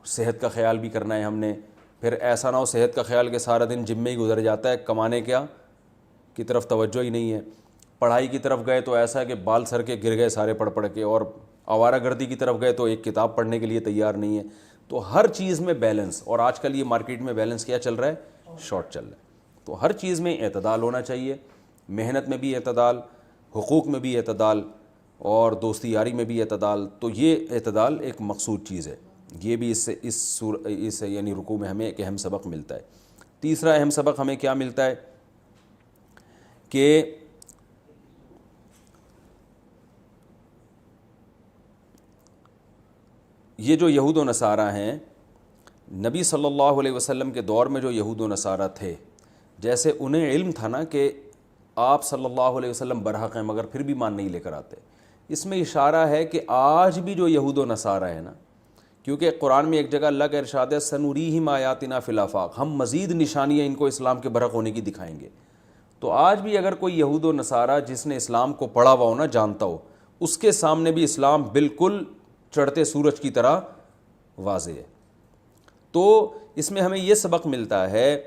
صحت کا خیال بھی کرنا ہے ہم نے، پھر ایسا نہ ہو صحت کا خیال کہ سارا دن جم میں ہی گزر جاتا ہے، کمانے کیا کی طرف توجہ ہی نہیں ہے. پڑھائی کی طرف گئے تو ایسا ہے کہ بال سر کے گر گئے سارے پڑھ کے، اور آوارہ گردی کی طرف گئے تو ایک کتاب پڑھنے کے لیے تیار نہیں ہے. تو ہر چیز میں بیلنس، اور آج کل یہ مارکیٹ میں بیلنس کیا چل رہا ہے؟ شارٹ چل رہا ہے. تو ہر چیز میں اعتدال ہونا چاہیے، محنت میں بھی اعتدال، حقوق میں بھی اعتدال، اور دوستی یاری میں بھی اعتدال. تو یہ اعتدال ایک مقصود چیز ہے. یہ بھی اس یعنی رکوع میں ہمیں ایک اہم سبق ملتا ہے. تیسرا اہم سبق ہمیں کیا ملتا ہے کہ یہ جو یہود و نصارہ ہیں، نبی صلی اللہ علیہ وسلم کے دور میں جو یہود و نصارہ تھے، جیسے انہیں علم تھا نا کہ آپ صلی اللہ علیہ وسلم برحق ہیں مگر پھر بھی مان نہیں لے کر آتے. اس میں اشارہ ہے کہ آج بھی جو یہود و نصارہ ہیں نا، کیونکہ قرآن میں ایک جگہ اللہ کا ارشاد ہے سنوریہم آیاتنا فی الآفاق، ہم مزید نشانیاں ان کو اسلام کے برحق ہونے کی دکھائیں گے. تو آج بھی اگر کوئی یہود و نصارہ جس نے اسلام کو پڑھا ہوا ہو نا، جانتا ہو، اس کے سامنے بھی اسلام بالکل چڑھتے سورج کی طرح واضح ہے. تو اس میں ہمیں یہ سبق ملتا ہے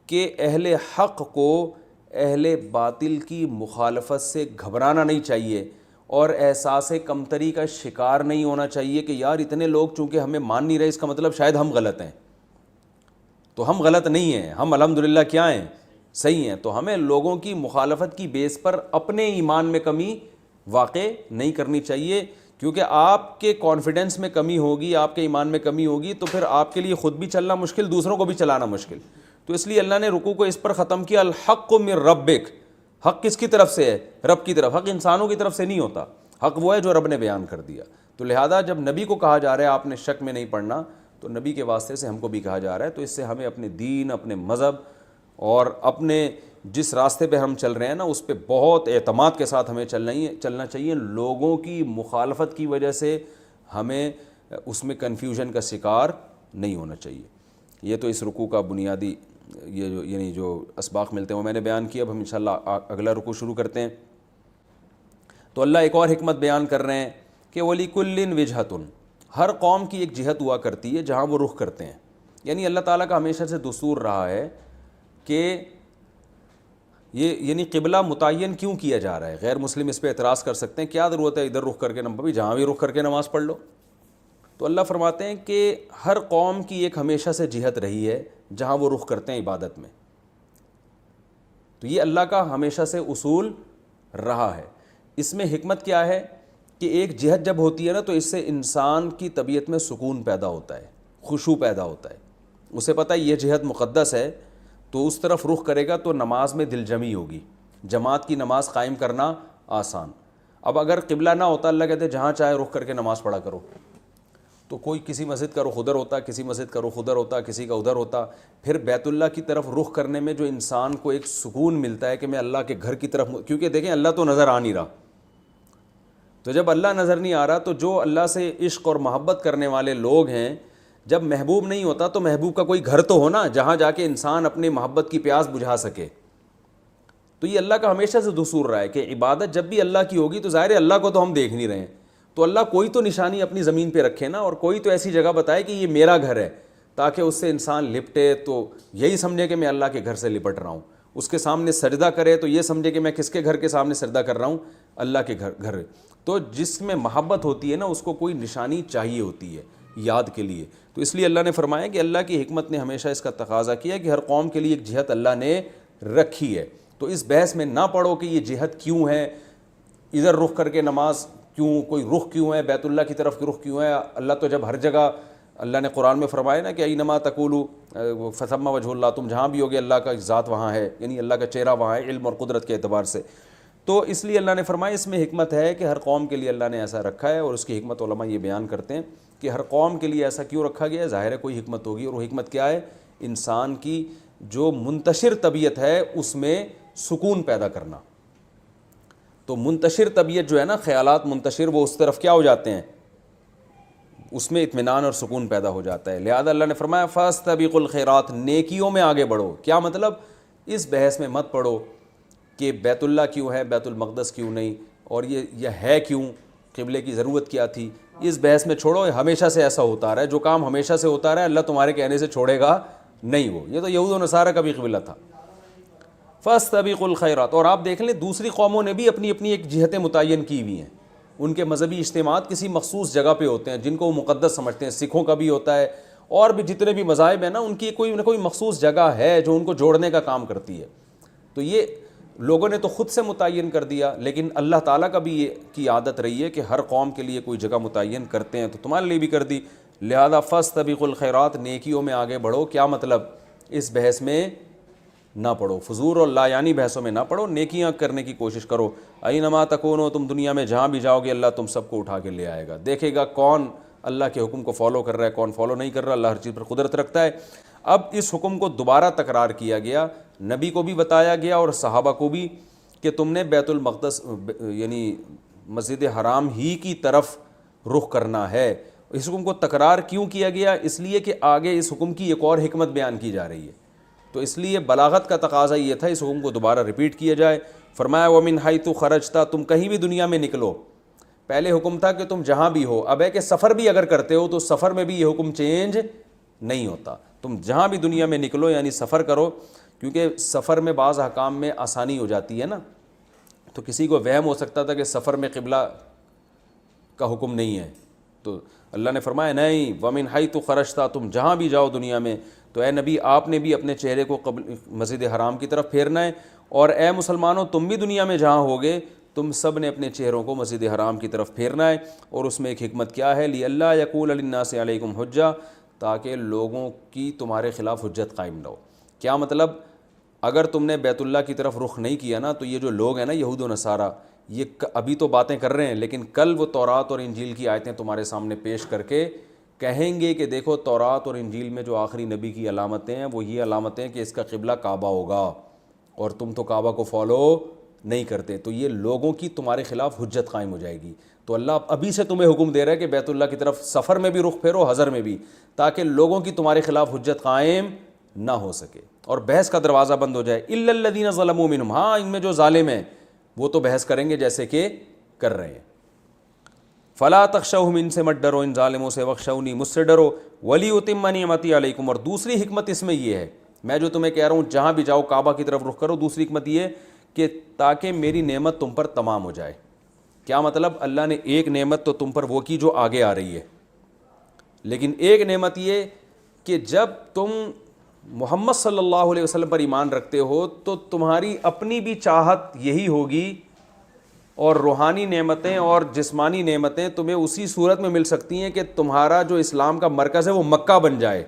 کہ اہل حق کو اہل باطل کی مخالفت سے گھبرانا نہیں چاہیے، اور احساس کمتری کا شکار نہیں ہونا چاہیے کہ یار اتنے لوگ چونکہ ہمیں مان نہیں رہے اس کا مطلب شاید ہم غلط ہیں. تو ہم غلط نہیں ہیں، ہم الحمدللہ کیا ہیں؟ صحیح ہیں. تو ہمیں لوگوں کی مخالفت کی بیس پر اپنے ایمان میں کمی واقع نہیں کرنی چاہیے، کیونکہ آپ کے کانفیڈنس میں کمی ہوگی، آپ کے ایمان میں کمی ہوگی تو پھر آپ کے لیے خود بھی چلنا مشکل، دوسروں کو بھی چلانا مشکل. تو اس لیے اللہ نے رکوع کو اس پر ختم کیا، الحق من ربک. حق کس کی طرف سے ہے؟ رب کی طرف. حق انسانوں کی طرف سے نہیں ہوتا، حق وہ ہے جو رب نے بیان کر دیا. تو لہذا جب نبی کو کہا جا رہا ہے آپ نے شک میں نہیں پڑھنا، تو نبی کے واسطے سے ہم کو بھی کہا جا رہا ہے. تو اس سے ہمیں اپنے دین، اپنے مذہب اور اپنے جس راستے پہ ہم چل رہے ہیں نا اس پہ بہت اعتماد کے ساتھ ہمیں چلنا چاہیے. لوگوں کی مخالفت کی وجہ سے ہمیں اس میں کنفیوژن کا شکار نہیں ہونا چاہیے. یہ تو اس رکوع کا بنیادی یعنی جو اسباق ملتے ہیں وہ میں نے بیان کیا. اب ہم انشاءاللہ اگلا رکوع شروع کرتے ہیں. تو اللہ ایک اور حکمت بیان کر رہے ہیں کہ وَلِكُلٍّ وِجْهَةٌ، ہر قوم کی ایک جہت ہوا کرتی ہے جہاں وہ رخ کرتے ہیں. یعنی اللہ تعالیٰ کا ہمیشہ سے دستور رہا ہے کہ یہ یعنی قبلہ متعین کیوں کیا جا رہا ہے. غیر مسلم اس پہ اعتراض کر سکتے ہیں کیا ضرورت ہے ادھر رخ کر کے بھی جہاں بھی رخ کر کے نماز پڑھ لو. تو اللہ فرماتے ہیں کہ ہر قوم کی ایک ہمیشہ سے جہت رہی ہے جہاں وہ رخ کرتے ہیں عبادت میں. تو یہ اللہ کا ہمیشہ سے اصول رہا ہے. اس میں حکمت کیا ہے کہ ایک جہت جب ہوتی ہے نا تو اس سے انسان کی طبیعت میں سکون پیدا ہوتا ہے، خشوع پیدا ہوتا ہے. اسے پتہ ہے یہ جہت مقدس ہے تو اس طرف رخ کرے گا تو نماز میں دل جمی ہوگی، جماعت کی نماز قائم کرنا آسان. اب اگر قبلہ نہ ہوتا، اللہ کہتے جہاں چاہے رخ کر کے نماز پڑھا کرو، تو کوئی کسی مسجد کا رخ ادھر ہوتا، کسی مسجد کا رخ ادھر ہوتا، کسی کا ادھر ہوتا. پھر بیت اللہ کی طرف رخ کرنے میں جو انسان کو ایک سکون ملتا ہے کہ میں اللہ کے گھر کی طرف، کیونکہ دیکھیں اللہ تو نظر آ نہیں رہا. تو جب اللہ نظر نہیں آ رہا تو جو اللہ سے عشق اور محبت کرنے والے لوگ ہیں، جب محبوب نہیں ہوتا تو محبوب کا کوئی گھر تو ہونا جہاں جا کے انسان اپنی محبت کی پیاس بجھا سکے. تو یہ اللہ کا ہمیشہ سے دستور رہا ہے کہ عبادت جب بھی اللہ کی ہوگی تو ظاہر ہے اللہ کو تو ہم دیکھ نہیں رہے ہیں، تو اللہ کوئی تو نشانی اپنی زمین پہ رکھے نا، اور کوئی تو ایسی جگہ بتائے کہ یہ میرا گھر ہے، تاکہ اس سے انسان لپٹے تو یہی سمجھے کہ میں اللہ کے گھر سے لپٹ رہا ہوں، اس کے سامنے سجدہ کرے تو یہ سمجھے کہ میں کس کے گھر کے سامنے سجدہ کر رہا ہوں، اللہ کے گھر۔ تو جس میں محبت ہوتی ہے نا اس کو کوئی نشانی چاہیے ہوتی ہے یاد کے لیے، تو اس لیے اللہ نے فرمایا کہ اللہ کی حکمت نے ہمیشہ اس کا تقاضا کیا کہ ہر قوم کے لیے ایک جہت اللہ نے رکھی ہے۔ تو اس بحث میں نہ پڑھو کہ یہ جہت کیوں ہے، ادھر رخ کر کے نماز کیوں، کوئی رخ کیوں ہے، بیت اللہ کی طرف رخ کیوں ہے۔ اللہ تو جب ہر جگہ، اللہ نے قرآن میں فرمایا نا کہ اینما تقولوا فثم وجہ اللہ، تم جہاں بھی ہوگے اللہ کا ذات وہاں ہے، یعنی اللہ کا چہرہ وہاں ہے علم اور قدرت کے اعتبار سے۔ تو اس لیے اللہ نے فرمایا اس میں حکمت ہے کہ ہر قوم کے لیے اللہ نے ایسا رکھا ہے، اور اس کی حکمت علماء یہ بیان کرتے ہیں کہ ہر قوم کے لیے ایسا کیوں رکھا گیا ہے، ظاہر ہے کوئی حکمت ہوگی، اور وہ حکمت کیا ہے؟ انسان کی جو منتشر طبیعت ہے اس میں سکون پیدا کرنا۔ تو منتشر طبیعت جو ہے نا، خیالات منتشر، وہ اس طرف کیا ہو جاتے ہیں، اس میں اطمینان اور سکون پیدا ہو جاتا ہے۔ لہذا اللہ نے فرمایا فاستبقوا الخیرات، نیکیوں میں آگے بڑھو۔ کیا مطلب؟ اس بحث میں مت پڑھو کہ بیت اللہ کیوں ہے، بیت المقدس کیوں نہیں، اور یہ ہے کیوں، قبلے کی ضرورت کیا تھی، اس بحث میں چھوڑو۔ ہمیشہ سے ایسا ہوتا رہا ہے، جو کام ہمیشہ سے ہوتا رہا ہے اللہ تمہارے کہنے سے چھوڑے گا نہیں۔ وہ یہ تو یہود و نصارہ کا بھی قبلہ تھا، فاستبقوا الخیرات۔ اور آپ دیکھ لیں دوسری قوموں نے بھی اپنی اپنی ایک جہتیں متعین کی ہوئی ہیں، ان کے مذہبی اجتماعات کسی مخصوص جگہ پہ ہوتے ہیں جن کو وہ مقدس سمجھتے ہیں۔ سکھوں کا بھی ہوتا ہے، اور بھی جتنے بھی مذاہب ہیں نا، ان کی کوئی نہ کوئی مخصوص جگہ ہے جو ان کو جوڑنے کا کام کرتی ہے۔ تو یہ لوگوں نے تو خود سے متعین کر دیا، لیکن اللہ تعالیٰ کا بھی یہ کی عادت رہی ہے کہ ہر قوم کے لیے کوئی جگہ متعین کرتے ہیں، تو تمہارے لیے بھی کر دی۔ لہذا فاستبقوا الخیرات، نیکیوں میں آگے بڑھو۔ کیا مطلب؟ اس بحث میں نہ پڑھو، فضول اور لا یعنی بحثوں میں نہ پڑھو، نیکیاں کرنے کی کوشش کرو۔ اینما تکونوا، تم دنیا میں جہاں بھی جاؤ گے اللہ تم سب کو اٹھا کے لے آئے گا، دیکھے گا کون اللہ کے حکم کو فالو کر رہا ہے، کون فالو نہیں کر رہا۔ اللہ ہر چیز پر قدرت رکھتا ہے۔ اب اس حکم کو دوبارہ تکرار کیا گیا، نبی کو بھی بتایا گیا اور صحابہ کو بھی، کہ تم نے بیت المقدس یعنی مسجد حرام ہی کی طرف رخ کرنا ہے۔ اس حکم کو تکرار کیوں کیا گیا؟ اس لیے کہ آگے اس حکم کی ایک اور حکمت بیان کی جا رہی ہے، تو اس لیے بلاغت کا تقاضا یہ تھا اس حکم کو دوبارہ ریپیٹ کیا جائے۔ فرمایا وَمِنْ حَيْثُ خَرَجْتَ، تم کہیں بھی دنیا میں نکلو۔ پہلے حکم تھا کہ تم جہاں بھی ہو، اب ہے کہ سفر بھی اگر کرتے ہو تو سفر میں بھی یہ حکم چینج نہیں ہوتا، تم جہاں بھی دنیا میں نکلو یعنی سفر کرو، کیونکہ سفر میں بعض احکام میں آسانی ہو جاتی ہے نا۔ تو کسی کو وہم ہو سکتا تھا کہ سفر میں قبلہ کا حکم نہیں ہے، تو اللہ نے فرمایا نہیں، وَمِنْ حَيْثُ خَرَجْتَ، تم جہاں بھی جاؤ دنیا میں، تو اے نبی آپ نے بھی اپنے چہرے کو مسجد حرام کی طرف پھیرنا ہے، اور اے مسلمانوں تم بھی دنیا میں جہاں ہوگے تم سب نے اپنے چہروں کو مسجد حرام کی طرف پھیرنا ہے۔ اور اس میں ایک حکمت کیا ہے؟ لِأَلَّا يَكُونَ لِلنَّاسِ عَلَيْكُمْ حُجَّةٌ، تاکہ لوگوں کی تمہارے خلاف حجت قائم نہ ہو۔ کیا مطلب؟ اگر تم نے بیت اللہ کی طرف رخ نہیں کیا نا، تو یہ جو لوگ ہیں نا یہود و نصارہ، یہ ابھی تو باتیں کر رہے ہیں، لیکن کل وہ تورات اور انجیل کی آیتیں تمہارے سامنے پیش کر کے کہیں گے کہ دیکھو تورات اور انجیل میں جو آخری نبی کی علامتیں ہیں وہ یہ علامتیں ہیں کہ اس کا قبلہ کعبہ ہوگا، اور تم تو کعبہ کو فالو نہیں کرتے، تو یہ لوگوں کی تمہارے خلاف حجت قائم ہو جائے گی۔ تو اللہ ابھی سے تمہیں حکم دے رہا ہے کہ بیت اللہ کی طرف سفر میں بھی رخ پھیرو، حضر میں بھی، تاکہ لوگوں کی تمہارے خلاف حجت قائم نہ ہو سکے اور بحث کا دروازہ بند ہو جائے۔ الا الذین ظلموا منہم، ہاں ان میں جو ظالم ہیں وہ تو بحث کریں گے جیسے کہ کر رہے ہیں۔ فلا تخشوہم، ان سے مت ڈرو، ان ظالموں سے، واخشونی، مجھ سے ڈرو، ولیتم نعمتی علیکم، اور دوسری حکمت اس میں یہ ہے، میں جو تمہیں کہہ رہا ہوں جہاں بھی جاؤ کعبہ کی طرف رخ کرو، دوسری حکمت یہ کہ تاکہ میری نعمت تم پر تمام ہو جائے۔ کیا مطلب؟ اللہ نے ایک نعمت تو تم پر وہ کی جو آگے آ رہی ہے، لیکن ایک نعمت یہ کہ جب تم محمد صلی اللہ علیہ وسلم پر ایمان رکھتے ہو تو تمہاری اپنی بھی چاہت یہی ہوگی، اور روحانی نعمتیں اور جسمانی نعمتیں تمہیں اسی صورت میں مل سکتی ہیں کہ تمہارا جو اسلام کا مرکز ہے وہ مکہ بن جائے۔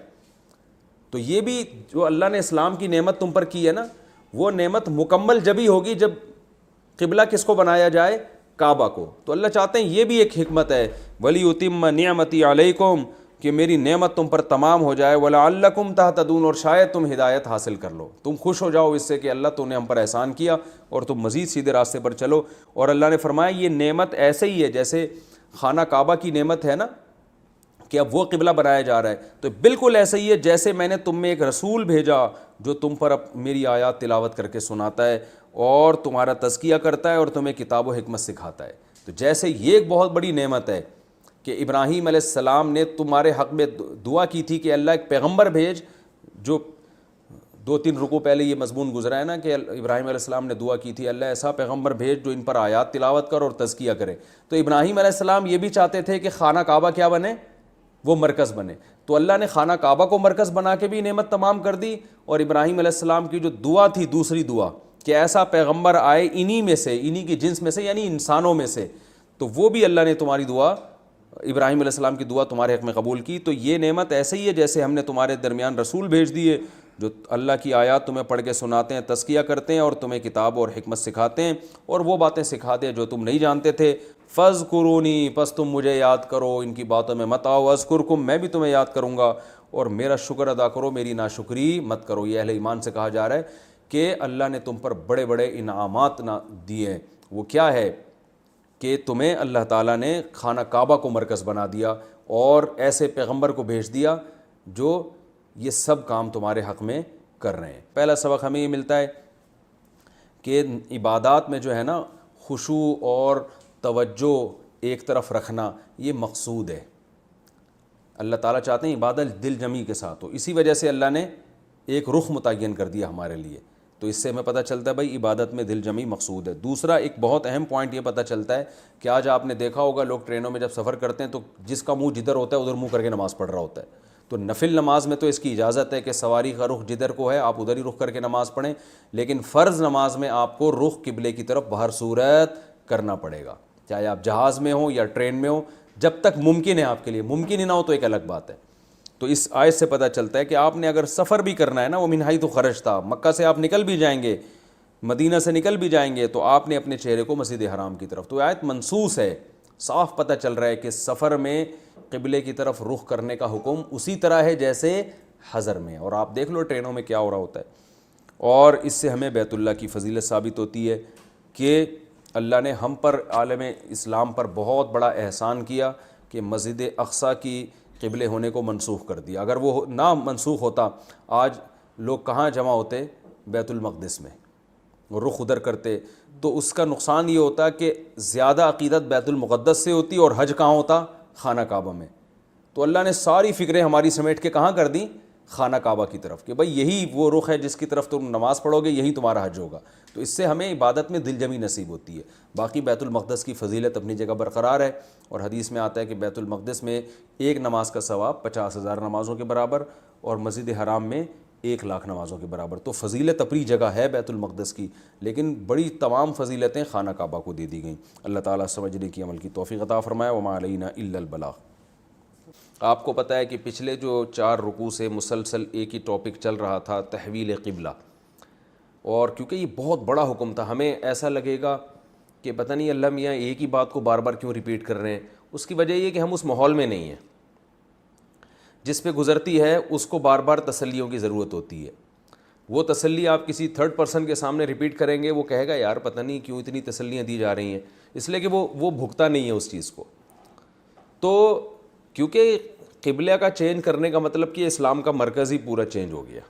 تو یہ بھی جو اللہ نے اسلام کی نعمت تم پر کی ہے نا، وہ نعمت مکمل جبھی ہوگی جب قبلہ کس کو بنایا جائے؟ کعبہ کو۔ تو اللہ چاہتے ہیں یہ بھی ایک حکمت ہے، وَلِيُتِمَّ نِعْمَتِي عَلَيْكُمْ، کہ میری نعمت تم پر تمام ہو جائے، وَلَعَلَّكُمْ تَهْتَدُونَ، اور شاید تم ہدایت حاصل کر لو، تم خوش ہو جاؤ اس سے کہ اللہ تو نے ہم پر احسان کیا اور تم مزید سیدھے راستے پر چلو۔ اور اللہ نے فرمایا یہ نعمت ایسے ہی ہے جیسے خانہ کعبہ کی نعمت ہے نا کہ اب وہ قبلہ بنایا جا رہا ہے، تو بالکل ایسا ہی ہے جیسے میں نے تم میں ایک رسول بھیجا جو تم پر اب میری آیات تلاوت کر کے سناتا ہے اور تمہارا تزکیہ کرتا ہے اور تمہیں کتاب و حکمت سکھاتا ہے. تو جیسے یہ ایک بہت بڑی نعمت ہے کہ ابراہیم علیہ السلام نے تمہارے حق میں دعا کی تھی کہ اللہ ایک پیغمبر بھیج, جو 2-3 رکوع پہلے یہ مضمون گزرا ہے نا کہ ابراہیم علیہ السلام نے دعا کی تھی اللہ ایسا پیغمبر بھیج جو ان پر آیات تلاوت کر اور تزکیہ کرے. تو ابراہیم علیہ السلام یہ بھی چاہتے تھے کہ خانہ کعبہ کیا بنے, وہ مرکز بنے. تو اللہ نے خانہ کعبہ کو مرکز بنا کے بھی نعمت تمام کر دی, اور ابراہیم علیہ السلام کی جو دعا تھی, دوسری دعا کہ ایسا پیغمبر آئے انہی میں سے, انہی کی جنس میں سے, یعنی انسانوں میں سے, تو وہ بھی اللہ نے تمہاری دعا, ابراہیم علیہ السلام کی دعا تمہارے حق میں قبول کی. تو یہ نعمت ایسے ہی ہے جیسے ہم نے تمہارے درمیان رسول بھیج دیے جو اللہ کی آیات تمہیں پڑھ کے سناتے ہیں, تزکیہ کرتے ہیں اور تمہیں کتاب اور حکمت سکھاتے ہیں, اور وہ باتیں سکھاتے ہیں جو تم نہیں جانتے تھے. فاذکرونی, پس تم مجھے یاد کرو, ان کی باتوں میں مت آؤ. اذکرکم, میں بھی تمہیں یاد کروں گا, اور میرا شکر ادا کرو, میری ناشکری مت کرو. یہ اہل ایمان سے کہا جا رہا ہے کہ اللہ نے تم پر بڑے بڑے انعامات دیے ہیں. وہ کیا ہے کہ تمہیں اللہ تعالیٰ نے خانہ کعبہ کو مرکز بنا دیا اور ایسے پیغمبر کو بھیج دیا جو یہ سب کام تمہارے حق میں کر رہے ہیں. پہلا سبق ہمیں یہ ملتا ہے کہ عبادات میں جو ہے نا خشوع اور توجہ ایک طرف رکھنا یہ مقصود ہے. اللہ تعالیٰ چاہتے ہیں عبادت دل جمی کے ساتھ ہو, اسی وجہ سے اللہ نے ایک رخ متعین کر دیا ہمارے لیے. تو اس سے ہمیں پتہ چلتا ہے بھائی عبادت میں دل جمی مقصود ہے. دوسرا ایک بہت اہم پوائنٹ یہ پتہ چلتا ہے کہ آج آپ نے دیکھا ہوگا لوگ ٹرینوں میں جب سفر کرتے ہیں تو جس کا منہ جدھر ہوتا ہے ادھر منہ کر کے نماز پڑھ رہا ہوتا ہے. تو نفل نماز میں تو اس کی اجازت ہے کہ سواری کا رخ جدھر کو ہے آپ ادھر ہی رخ کر کے نماز پڑھیں, لیکن فرض نماز میں آپ کو رخ قبلے کی طرف بہر صورت کرنا پڑے گا, چاہے آپ جہاز میں ہوں یا ٹرین میں ہوں, جب تک ممکن ہے آپ کے لیے. ممکن ہی نہ ہو تو ایک الگ بات ہے. تو اس آیت سے پتہ چلتا ہے کہ آپ نے اگر سفر بھی کرنا ہے نا, وہ من حیث خرجت, مکہ سے آپ نکل بھی جائیں گے, مدینہ سے نکل بھی جائیں گے, تو آپ نے اپنے چہرے کو مسجد حرام کی طرف. تو آیت منصوص ہے, صاف پتہ چل رہا ہے کہ سفر میں قبلے کی طرف رخ کرنے کا حکم اسی طرح ہے جیسے حضر میں. اور آپ دیکھ لو ٹرینوں میں کیا ہو رہا ہوتا ہے. اور اس سے ہمیں بیت اللہ کی فضیلت ثابت ہوتی ہے کہ اللہ نے ہم پر, عالم اسلام پر بہت بڑا احسان کیا کہ مسجد اقصیٰ کی قبلے ہونے کو منسوخ کر دیا. اگر وہ نہ منسوخ ہوتا آج لوگ کہاں جمع ہوتے, بیت المقدس میں, رخ ادھر کرتے. تو اس کا نقصان یہ ہوتا کہ زیادہ عقیدت بیت المقدس سے ہوتی اور حج کہاں ہوتا, خانہ کعبہ میں. تو اللہ نے ساری فکریں ہماری سمیٹ کے کہاں کر دیں, خانہ کعبہ کی طرف, کہ بھائی یہی وہ رخ ہے جس کی طرف تم نماز پڑھو گے, یہی تمہارا حج ہوگا. تو اس سے ہمیں عبادت میں دل جمی نصیب ہوتی ہے. باقی بیت المقدس کی فضیلت اپنی جگہ برقرار ہے, اور حدیث میں آتا ہے کہ بیت المقدس میں ایک نماز کا ثواب 50,000 نمازوں کے برابر, اور مسجد حرام میں 1,00,000 نمازوں کے برابر. تو فضیلت اپنی جگہ ہے بیت المقدس کی, لیکن بڑی تمام فضیلتیں خانہ کعبہ کو دے دی گئیں. اللہ تعالیٰ سمجھنے کی عمل کی توفیق عطا فرمائے. وما علینا الا البلاغ. آپ کو پتہ ہے کہ پچھلے جو 4 رکوع سے مسلسل ایک ہی ٹاپک چل رہا تھا, تحویل قبلہ. اور کیونکہ یہ بہت بڑا حکم تھا, ہمیں ایسا لگے گا کہ پتہ نہیں اللہ میاں ایک ہی بات کو بار بار کیوں ریپیٹ کر رہے ہیں. اس کی وجہ یہ کہ ہم اس ماحول میں نہیں ہیں. جس پہ گزرتی ہے اس کو بار بار تسلیوں کی ضرورت ہوتی ہے. وہ تسلی آپ کسی تھرڈ پرسن کے سامنے ریپیٹ کریں گے, وہ کہے گا یار پتہ نہیں کیوں اتنی تسلیاں دی جا رہی ہیں, اس لیے کہ وہ بھگتا نہیں ہے اس چیز کو. تو کیونکہ قبلہ کا چینج کرنے کا مطلب کہ اسلام کا مرکز ہی پورا چینج ہو گیا,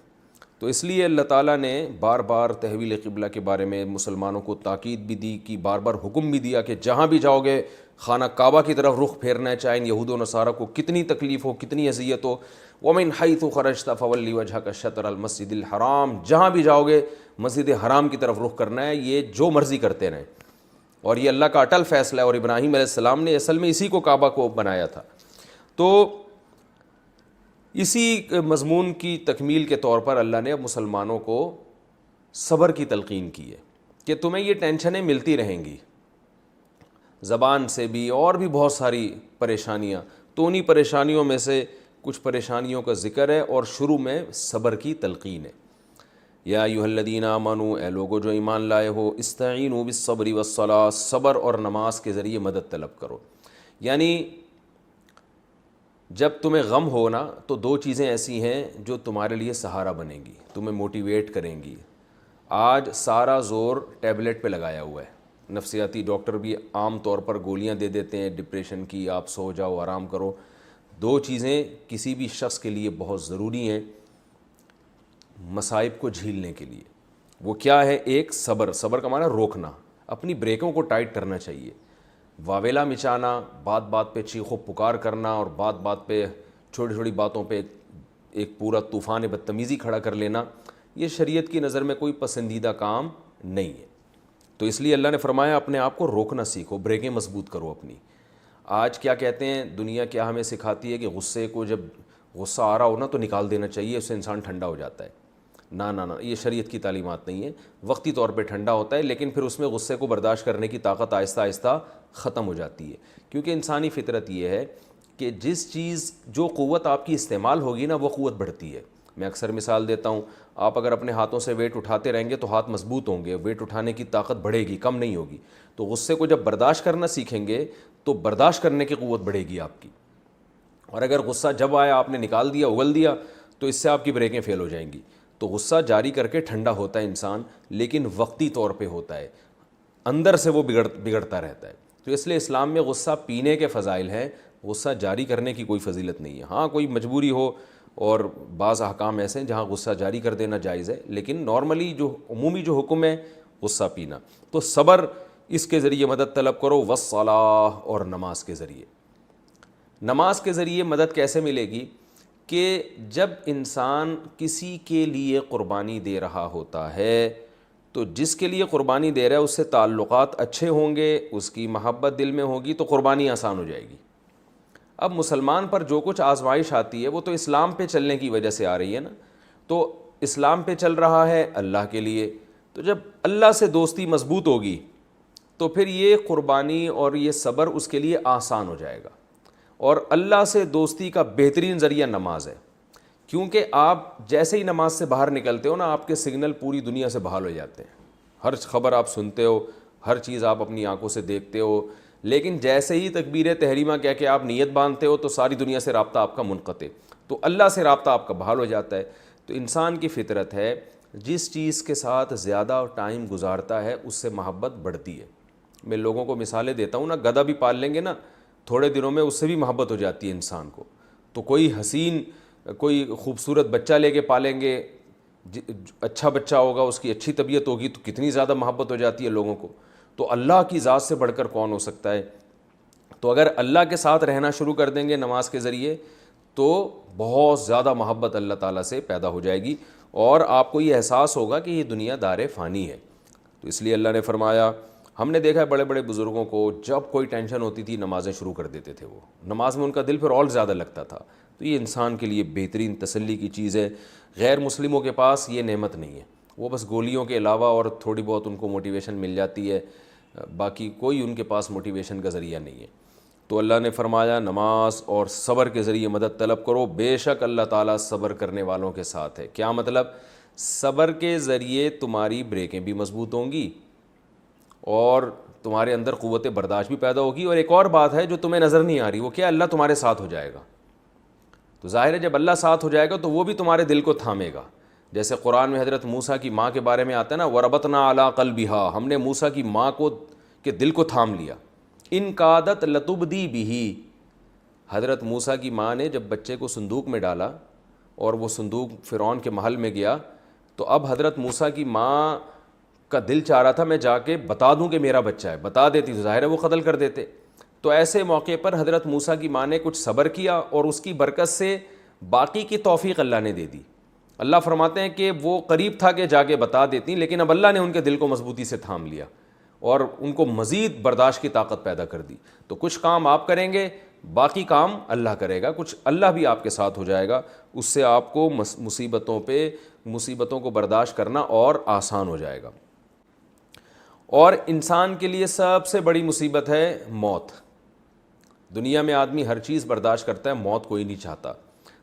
تو اس لیے اللہ تعالیٰ نے بار بار تحویل قبلہ کے بارے میں مسلمانوں کو تاکید بھی دی کہ بار بار حکم بھی دیا کہ جہاں بھی جاؤ گے خانہ کعبہ کی طرف رخ پھیرنا ہے, چاہے یہود و نصارہ کو کتنی تکلیف ہو, کتنی اذیت ہو. وَمِنْ حَيْثُ خَرَجْتَ فَوَلِّ وَجْهَكَ شَطْرَ الْمَسْجِدِ الْحَرَامِ, جہاں بھی جاؤ گے مسجد حرام کی طرف رخ کرنا ہے. یہ جو مرضی کرتے رہیں, اور یہ اللہ کا اٹل فیصلہ ہے, اور ابراہیم علیہ السلام نے اصل میں اسی کو کعبہ کو بنایا تھا. تو اسی مضمون کی تکمیل کے طور پر اللہ نے اب مسلمانوں کو صبر کی تلقین کی ہے کہ تمہیں یہ ٹینشنیں ملتی رہیں گی, زبان سے بھی اور بھی بہت ساری پریشانیاں. تو انہی پریشانیوں میں سے کچھ پریشانیوں کا ذکر ہے, اور شروع میں صبر کی تلقین ہے. یا ایھا الذین آمنوا, اے لوگو جو ایمان لائے ہو, استعینوا بالصبر والصلاۃ, صبر اور نماز کے ذریعے مدد طلب کرو. یعنی جب تمہیں غم ہو نا تو 2 چیزیں ایسی ہیں جو تمہارے لیے سہارا بنیں گی, تمہیں موٹیویٹ کریں گی. آج سارا زور ٹیبلٹ پہ لگایا ہوا ہے, نفسیاتی ڈاکٹر بھی عام طور پر گولیاں دے دیتے ہیں ڈپریشن کی, آپ سو جاؤ آرام کرو. 2 چیزیں کسی بھی شخص کے لیے بہت ضروری ہیں مصائب کو جھیلنے کے لیے. وہ کیا ہے؟ ایک صبر. صبر کا معنی روکنا, اپنی بریکوں کو ٹائٹ کرنا چاہیے. واویلا مچانا, بات بات پہ چیخو پکار کرنا, اور بات بات پہ چھوٹی چھوٹی باتوں پہ ایک پورا طوفان بدتمیزی کھڑا کر لینا, یہ شریعت کی نظر میں کوئی پسندیدہ کام نہیں ہے. تو اس لیے اللہ نے فرمایا اپنے آپ کو روکنا سیکھو, بریکیں مضبوط کرو اپنی. آج کیا کہتے ہیں دنیا, کیا ہمیں سکھاتی ہے کہ غصے کو, جب غصہ آ رہا ہو نا تو نکال دینا چاہیے, اس سے انسان ٹھنڈا ہو جاتا ہے. نہ نہ نہ, یہ شریعت کی تعلیمات نہیں ہے. وقتی طور پہ ٹھنڈا ہوتا ہے, لیکن پھر اس میں غصے کو برداشت کرنے کی طاقت آہستہ آہستہ ختم ہو جاتی ہے. کیونکہ انسانی فطرت یہ ہے کہ جس چیز, جو قوت آپ کی استعمال ہوگی نا, وہ قوت بڑھتی ہے. میں اکثر مثال دیتا ہوں, آپ اگر اپنے ہاتھوں سے ویٹ اٹھاتے رہیں گے تو ہاتھ مضبوط ہوں گے, ویٹ اٹھانے کی طاقت بڑھے گی, کم نہیں ہوگی. تو غصے کو جب برداشت کرنا سیکھیں گے تو برداشت کرنے کی قوت بڑھے گی آپ کی. اور اگر غصہ جب آیا آپ نے نکال دیا, اگل دیا, تو اس سے آپ کی بریکیں فیل ہو جائیں گی. تو غصہ جاری کر کے ٹھنڈا ہوتا ہے انسان, لیکن وقتی طور پہ ہوتا ہے, اندر سے وہ بگڑتا رہتا ہے. تو اس لیے اسلام میں غصہ پینے کے فضائل ہیں, غصہ جاری کرنے کی کوئی فضیلت نہیں ہے. ہاں کوئی مجبوری ہو, اور بعض احکام ایسے ہیں جہاں غصہ جاری کر دینا جائز ہے, لیکن نارملی جو عمومی جو حکم ہے غصہ پینا. تو صبر, اس کے ذریعے مدد طلب کرو, والصلاۃ, اور نماز کے ذریعے. نماز کے ذریعے مدد کیسے ملے گی؟ کہ جب انسان کسی کے لیے قربانی دے رہا ہوتا ہے تو جس کے لیے قربانی دے رہا ہے اس سے تعلقات اچھے ہوں گے, اس کی محبت دل میں ہوگی, تو قربانی آسان ہو جائے گی. اب مسلمان پر جو کچھ آزمائش آتی ہے وہ تو اسلام پہ چلنے کی وجہ سے آ رہی ہے نا. تو اسلام پہ چل رہا ہے اللہ کے لیے, تو جب اللہ سے دوستی مضبوط ہوگی تو پھر یہ قربانی اور یہ صبر اس کے لیے آسان ہو جائے گا. اور اللہ سے دوستی کا بہترین ذریعہ نماز ہے, کیونکہ آپ جیسے ہی نماز سے باہر نکلتے ہو نا, آپ کے سگنل پوری دنیا سے بحال ہو جاتے ہیں. ہر خبر آپ سنتے ہو, ہر چیز آپ اپنی آنکھوں سے دیکھتے ہو, لیکن جیسے ہی تکبیر تحریمہ کہہ کے آپ نیت باندھتے ہو تو ساری دنیا سے رابطہ آپ کا منقطع, تو اللہ سے رابطہ آپ کا بحال ہو جاتا ہے. تو انسان کی فطرت ہے, جس چیز کے ساتھ زیادہ ٹائم گزارتا ہے اس سے محبت بڑھتی ہے. میں لوگوں کو مثالیں دیتا ہوں نا, گدھا بھی پال لیں گے نا, تھوڑے دنوں میں اس سے بھی محبت ہو جاتی ہے انسان کو. تو کوئی حسین, کوئی خوبصورت بچہ لے کے پالیں گے, اچھا بچہ ہوگا, اس کی اچھی طبیعت ہوگی, تو کتنی زیادہ محبت ہو جاتی ہے لوگوں کو. تو اللہ کی ذات سے بڑھ کر کون ہو سکتا ہے؟ تو اگر اللہ کے ساتھ رہنا شروع کر دیں گے نماز کے ذریعے تو بہت زیادہ محبت اللہ تعالیٰ سے پیدا ہو جائے گی, اور آپ کو یہ احساس ہوگا کہ یہ دنیا دار فانی ہے. تو اس لیے اللہ نے فرمایا, ہم نے دیکھا ہے بڑے بڑے بزرگوں کو جب کوئی ٹینشن ہوتی تھی نمازیں شروع کر دیتے تھے, وہ نماز میں ان کا دل پھر اور زیادہ لگتا تھا. تو یہ انسان کے لیے بہترین تسلی کی چیز ہے. غیر مسلموں کے پاس یہ نعمت نہیں ہے, وہ بس گولیوں کے علاوہ اور تھوڑی بہت ان کو موٹیویشن مل جاتی ہے, باقی کوئی ان کے پاس موٹیویشن کا ذریعہ نہیں ہے. تو اللہ نے فرمایا نماز اور صبر کے ذریعے مدد طلب کرو, بے شک اللہ تعالیٰ صبر کرنے والوں کے ساتھ ہے. کیا مطلب؟ صبر کے ذریعے تمہاری بریکیں بھی مضبوط ہوں گی اور تمہارے اندر قوت برداشت بھی پیدا ہوگی. اور ایک اور بات ہے جو تمہیں نظر نہیں آ رہی, وہ کیا؟ اللہ تمہارے ساتھ ہو جائے گا. تو ظاہر ہے جب اللہ ساتھ ہو جائے گا تو وہ بھی تمہارے دل کو تھامے گا. جیسے قرآن میں حضرت موسیٰ کی ماں کے بارے میں آتا ہے نا, وَرَبَطْنَا عَلَىٰ قَلْبِهَا, ہم نے موسیٰ کی ماں کو کے دل کو تھام لیا. ان کادت لتبدی بِهِ, حضرت موسیٰ کی ماں نے جب بچے کو صندوق میں ڈالا اور وہ صندوق فرعون کے محل میں گیا, تو اب حضرت موسیٰ کی ماں کا دل چاہ رہا تھا میں جا کے بتا دوں کہ میرا بچہ ہے, بتا دیتی تو ظاہر ہے وہ قتل کر دیتے. تو ایسے موقع پر حضرت موسیٰ کی ماں نے کچھ صبر کیا اور اس کی برکت سے باقی کی توفیق اللہ نے دے دی. اللہ فرماتے ہیں کہ وہ قریب تھا کہ جا کے بتا دیتی, لیکن اب اللہ نے ان کے دل کو مضبوطی سے تھام لیا اور ان کو مزید برداشت کی طاقت پیدا کر دی. تو کچھ کام آپ کریں گے, باقی کام اللہ کرے گا, کچھ اللہ بھی آپ کے ساتھ ہو جائے گا, اس سے آپ کو مصیبتوں کو برداشت کرنا اور آسان ہو جائے گا. اور انسان کے لیے سب سے بڑی مصیبت ہے موت. دنیا میں آدمی ہر چیز برداشت کرتا ہے, موت کوئی نہیں چاہتا.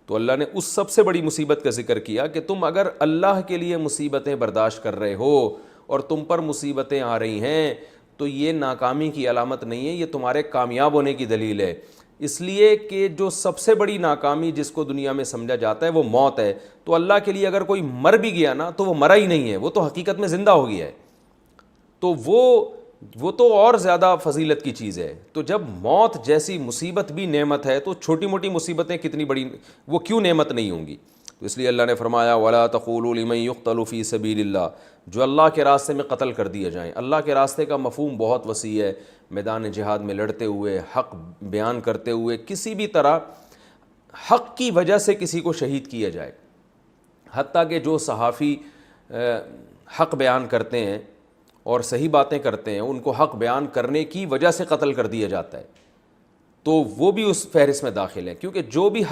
تو اللہ نے اس سب سے بڑی مصیبت کا ذکر کیا کہ تم اگر اللہ کے لیے مصیبتیں برداشت کر رہے ہو اور تم پر مصیبتیں آ رہی ہیں تو یہ ناکامی کی علامت نہیں ہے, یہ تمہارے کامیاب ہونے کی دلیل ہے. اس لیے کہ جو سب سے بڑی ناکامی جس کو دنیا میں سمجھا جاتا ہے وہ موت ہے. تو اللہ کے لیے اگر کوئی مر بھی گیا نا تو وہ مرا ہی نہیں ہے, وہ تو حقیقت میں زندہ ہو گیا ہے. تو وہ تو اور زیادہ فضیلت کی چیز ہے. تو جب موت جیسی مصیبت بھی نعمت ہے تو چھوٹی موٹی مصیبتیں کتنی بڑی, وہ کیوں نعمت نہیں ہوں گی؟ تو اس لیے اللہ نے فرمایا وَلَا تَقُولُوا لِمَن يُقْتَلُ فِي سَبِيلِ اللَّهِ، جو اللہ کے راستے میں قتل کر دیے جائیں۔ اللہ کے راستے کا مفہوم بہت وسیع ہے، میدان جہاد میں لڑتے ہوئے، حق بیان کرتے ہوئے، کسی بھی طرح حق کی وجہ سے کسی کو شہید کیا جائے۔ حتیٰ کہ جو صحافی حق بیان کرتے ہیں اور صحیح باتیں کرتے ہیں، ان کو حق بیان کرنے کی وجہ سے قتل کر دیا جاتا ہے، تو وہ بھی اس فہرست میں داخل ہیں، کیونکہ جو بھی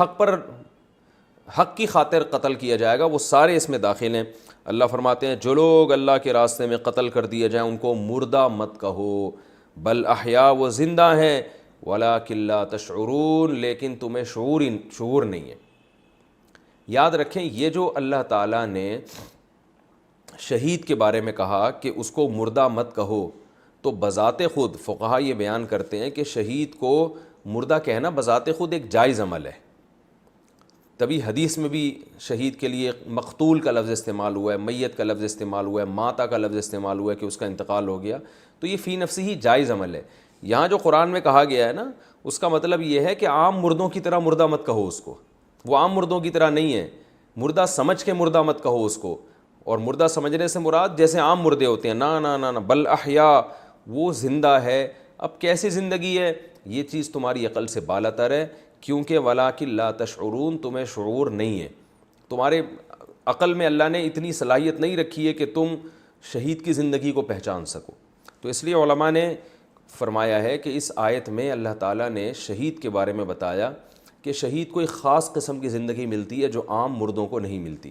حق کی خاطر قتل کیا جائے گا وہ سارے اس میں داخل ہیں۔ اللہ فرماتے ہیں جو لوگ اللہ کے راستے میں قتل کر دیے جائیں ان کو مردہ مت کہو، بل احیا، وہ زندہ ہیں، وَلَٰكِن لَّا تَشْعُرُونَ، لیکن تمہیں شعور نہیں ہے۔ یاد رکھیں یہ جو اللہ تعالیٰ نے شہید کے بارے میں کہا کہ اس کو مردہ مت کہو، تو بذات خود فقہا یہ بیان کرتے ہیں کہ شہید کو مردہ کہنا بذات خود ایک جائز عمل ہے۔ تبھی حدیث میں بھی شہید کے لیے مقتول کا لفظ استعمال ہوا ہے، میت کا لفظ استعمال ہوا ہے، ماتا کا لفظ استعمال ہوا ہے کہ اس کا انتقال ہو گیا، تو یہ فی نفسی ہی جائز عمل ہے۔ یہاں جو قرآن میں کہا گیا ہے نا، اس کا مطلب یہ ہے کہ عام مردوں کی طرح مردہ مت کہو اس کو، وہ عام مردوں کی طرح نہیں ہے، مردہ سمجھ کے مردہ مت کہو اس کو۔ اور مردہ سمجھنے سے مراد جیسے عام مردے ہوتے ہیں، نا نا نا نا، بل احیا، وہ زندہ ہے۔ اب کیسی زندگی ہے؟ یہ چیز تمہاری عقل سے بالاتر ہے، کیونکہ وَلَٰكِن لَّا تَشْعُرُونَ، تمہیں شعور نہیں ہے، تمہارے عقل میں اللہ نے اتنی صلاحیت نہیں رکھی ہے کہ تم شہید کی زندگی کو پہچان سکو۔ تو اس لیے علماء نے فرمایا ہے کہ اس آیت میں اللہ تعالیٰ نے شہید کے بارے میں بتایا کہ شہید کو ایک خاص قسم کی زندگی ملتی ہے جو عام مردوں کو نہیں ملتی،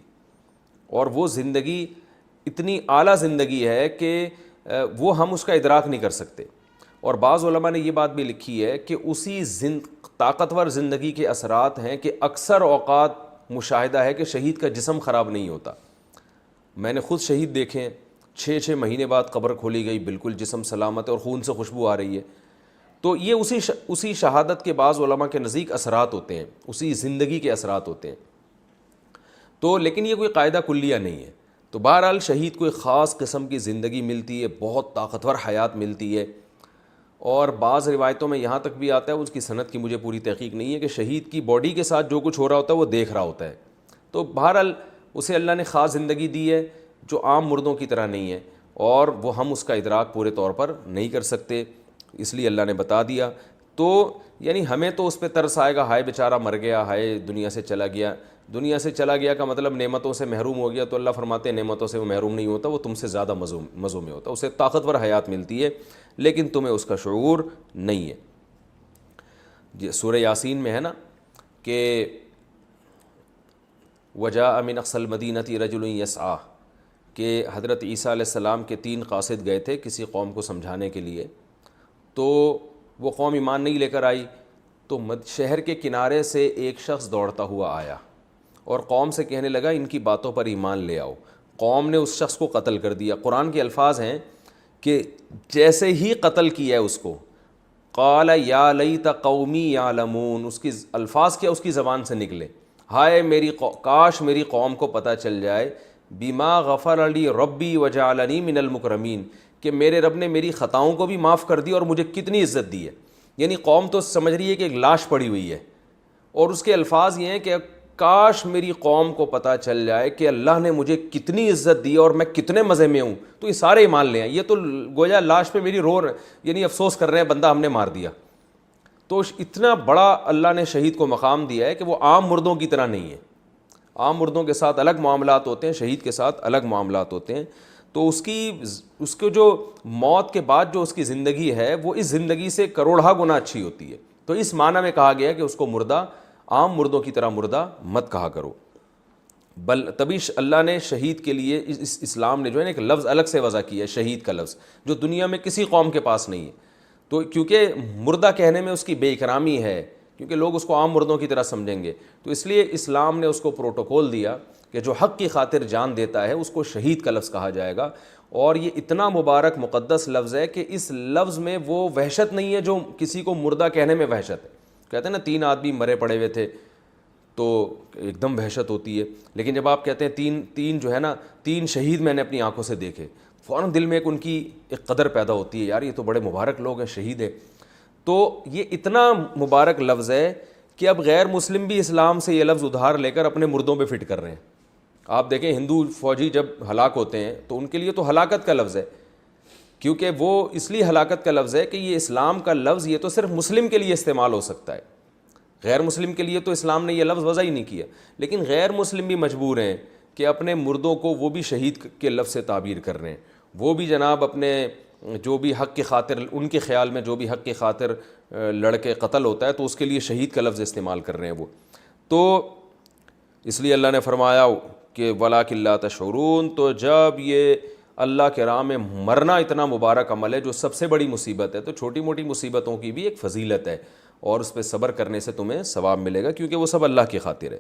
اور وہ زندگی اتنی اعلیٰ زندگی ہے کہ وہ ہم اس کا ادراک نہیں کر سکتے۔ اور بعض علماء نے یہ بات بھی لکھی ہے کہ اسی طاقتور زندگی کے اثرات ہیں کہ اکثر اوقات مشاہدہ ہے کہ شہید کا جسم خراب نہیں ہوتا۔ میں نے خود شہید دیکھے، 6 مہینے بعد قبر کھولی گئی، بالکل جسم سلامت ہے اور خون سے خوشبو آ رہی ہے۔ تو یہ اسی شہادت کے بعض علماء کے نزدیک اثرات ہوتے ہیں، اسی زندگی کے اثرات ہوتے ہیں۔ تو لیکن یہ کوئی قاعدہ کلیہ نہیں ہے۔ تو بہرحال شہید کو ایک خاص قسم کی زندگی ملتی ہے، بہت طاقتور حیات ملتی ہے۔ اور بعض روایتوں میں یہاں تک بھی آتا ہے، اس کی سند کی مجھے پوری تحقیق نہیں ہے، کہ شہید کی باڈی کے ساتھ جو کچھ ہو رہا ہوتا ہے وہ دیکھ رہا ہوتا ہے۔ تو بہرحال اسے اللہ نے خاص زندگی دی ہے جو عام مردوں کی طرح نہیں ہے، اور وہ ہم اس کا ادراک پورے طور پر نہیں کر سکتے، اس لیے اللہ نے بتا دیا۔ تو یعنی ہمیں تو اس پہ ترس آئے گا، ہائے بیچارہ مر گیا، ہائے دنیا سے چلا گیا۔ دنیا سے چلا گیا کا مطلب نعمتوں سے محروم ہو گیا، تو اللہ فرماتے ہیں نعمتوں سے وہ محروم نہیں ہوتا، وہ تم سے زیادہ مزوں میں ہوتا، اسے طاقتور حیات ملتی ہے، لیکن تمہیں اس کا شعور نہیں ہے۔ سورہ یاسین میں ہے نا کہ وجاء من اقصى المدینة رجل یسعیٰ، کہ حضرت عیسیٰ علیہ السلام کے 3 قاصد گئے تھے کسی قوم کو سمجھانے کے لیے، تو وہ قوم ایمان نہیں لے کر آئی، تو شہر کے کنارے سے ایک شخص دوڑتا ہوا آیا اور قوم سے کہنے لگا ان کی باتوں پر ایمان لے آؤ۔ قوم نے اس شخص کو قتل کر دیا۔ قرآن کے الفاظ ہیں کہ جیسے ہی قتل کیا ہے اس کو، قال یا لیت قومی یعلمون، اس کی الفاظ کیا اس کی زبان سے نکلے، ہائے کاش میری قوم کو پتہ چل جائے، بما غفر لی ربی وجعلنی من المکرمین، کہ میرے رب نے میری خطاؤں کو بھی معاف کر دی اور مجھے کتنی عزت دی ہے۔ یعنی قوم تو سمجھ رہی ہے کہ ایک لاش پڑی ہوئی ہے، اور اس کے الفاظ یہ ہیں کہ کاش میری قوم کو پتہ چل جائے کہ اللہ نے مجھے کتنی عزت دی اور میں کتنے مزے میں ہوں، تو یہ سارے ایمان لے آئیں۔ یہ تو گویا لاش پہ میری یعنی افسوس کر رہے ہیں، بندہ ہم نے مار دیا۔ تو اتنا بڑا اللہ نے شہید کو مقام دیا ہے کہ وہ عام مردوں کی طرح نہیں ہے۔ عام مردوں کے ساتھ الگ معاملات ہوتے ہیں، شہید کے ساتھ الگ معاملات ہوتے ہیں۔ تو اس کو جو موت کے بعد جو اس کی زندگی ہے وہ اس زندگی سے کروڑہ گنا اچھی ہوتی ہے۔ تو اس معنی میں کہا گیا کہ اس کو مردہ عام مردوں کی طرح مردہ مت کہا کرو۔ تبھی اللہ نے شہید کے لیے اسلام نے جو ہے نا ایک لفظ الگ سے وضع کیا ہے، شہید کا لفظ، جو دنیا میں کسی قوم کے پاس نہیں ہے۔ تو کیونکہ مردہ کہنے میں اس کی بے اکرامی ہے، کیونکہ لوگ اس کو عام مردوں کی طرح سمجھیں گے، تو اس لیے اسلام نے اس کو پروٹوکول دیا کہ جو حق کی خاطر جان دیتا ہے اس کو شہید کا لفظ کہا جائے گا۔ اور یہ اتنا مبارک مقدس لفظ ہے کہ اس لفظ میں وہ وحشت نہیں ہے جو کسی کو مردہ کہنے میں وحشت ہے۔ کہتے ہیں نا 3 آدمی مرے پڑے ہوئے تھے تو ایک دم وحشت ہوتی ہے، لیکن جب آپ کہتے ہیں تین جو ہے نا 3 شہید میں نے اپنی آنکھوں سے دیکھے، فوراً دل میں ان کی ایک قدر پیدا ہوتی ہے، یار یہ تو بڑے مبارک لوگ ہیں، شہید ہیں۔ تو یہ اتنا مبارک لفظ ہے کہ اب غیر مسلم بھی اسلام سے یہ لفظ ادھار لے کر اپنے مردوں پہ فٹ کر رہے ہیں. آپ دیکھیں ہندو فوجی جب ہلاک ہوتے ہیں تو ان کے لیے تو ہلاکت کا لفظ ہے, کیونکہ وہ اس لیے ہلاکت کا لفظ ہے کہ یہ اسلام کا لفظ یہ تو صرف مسلم کے لیے استعمال ہو سکتا ہے, غیر مسلم کے لیے تو اسلام نے یہ لفظ وضع ہی نہیں کیا. لیکن غیر مسلم بھی مجبور ہیں کہ اپنے مردوں کو وہ بھی شہید کے لفظ سے تعبیر کر رہے ہیں, وہ بھی جناب اپنے جو بھی حق کی خاطر, ان کے خیال میں جو بھی حق کی خاطر لڑکے قتل ہوتا ہے تو اس کے لیے شہید کا لفظ استعمال کر رہے ہیں وہ. تو اس لیے اللہ نے فرمایا کہ وَلَٰكِن لَا تَشْعُرُونَ, تو جب یہ اللہ کے راہ میں مرنا اتنا مبارک عمل ہے جو سب سے بڑی مصیبت ہے, تو چھوٹی موٹی مصیبتوں کی بھی ایک فضیلت ہے اور اس پہ صبر کرنے سے تمہیں ثواب ملے گا, کیونکہ وہ سب اللہ کی خاطر ہے.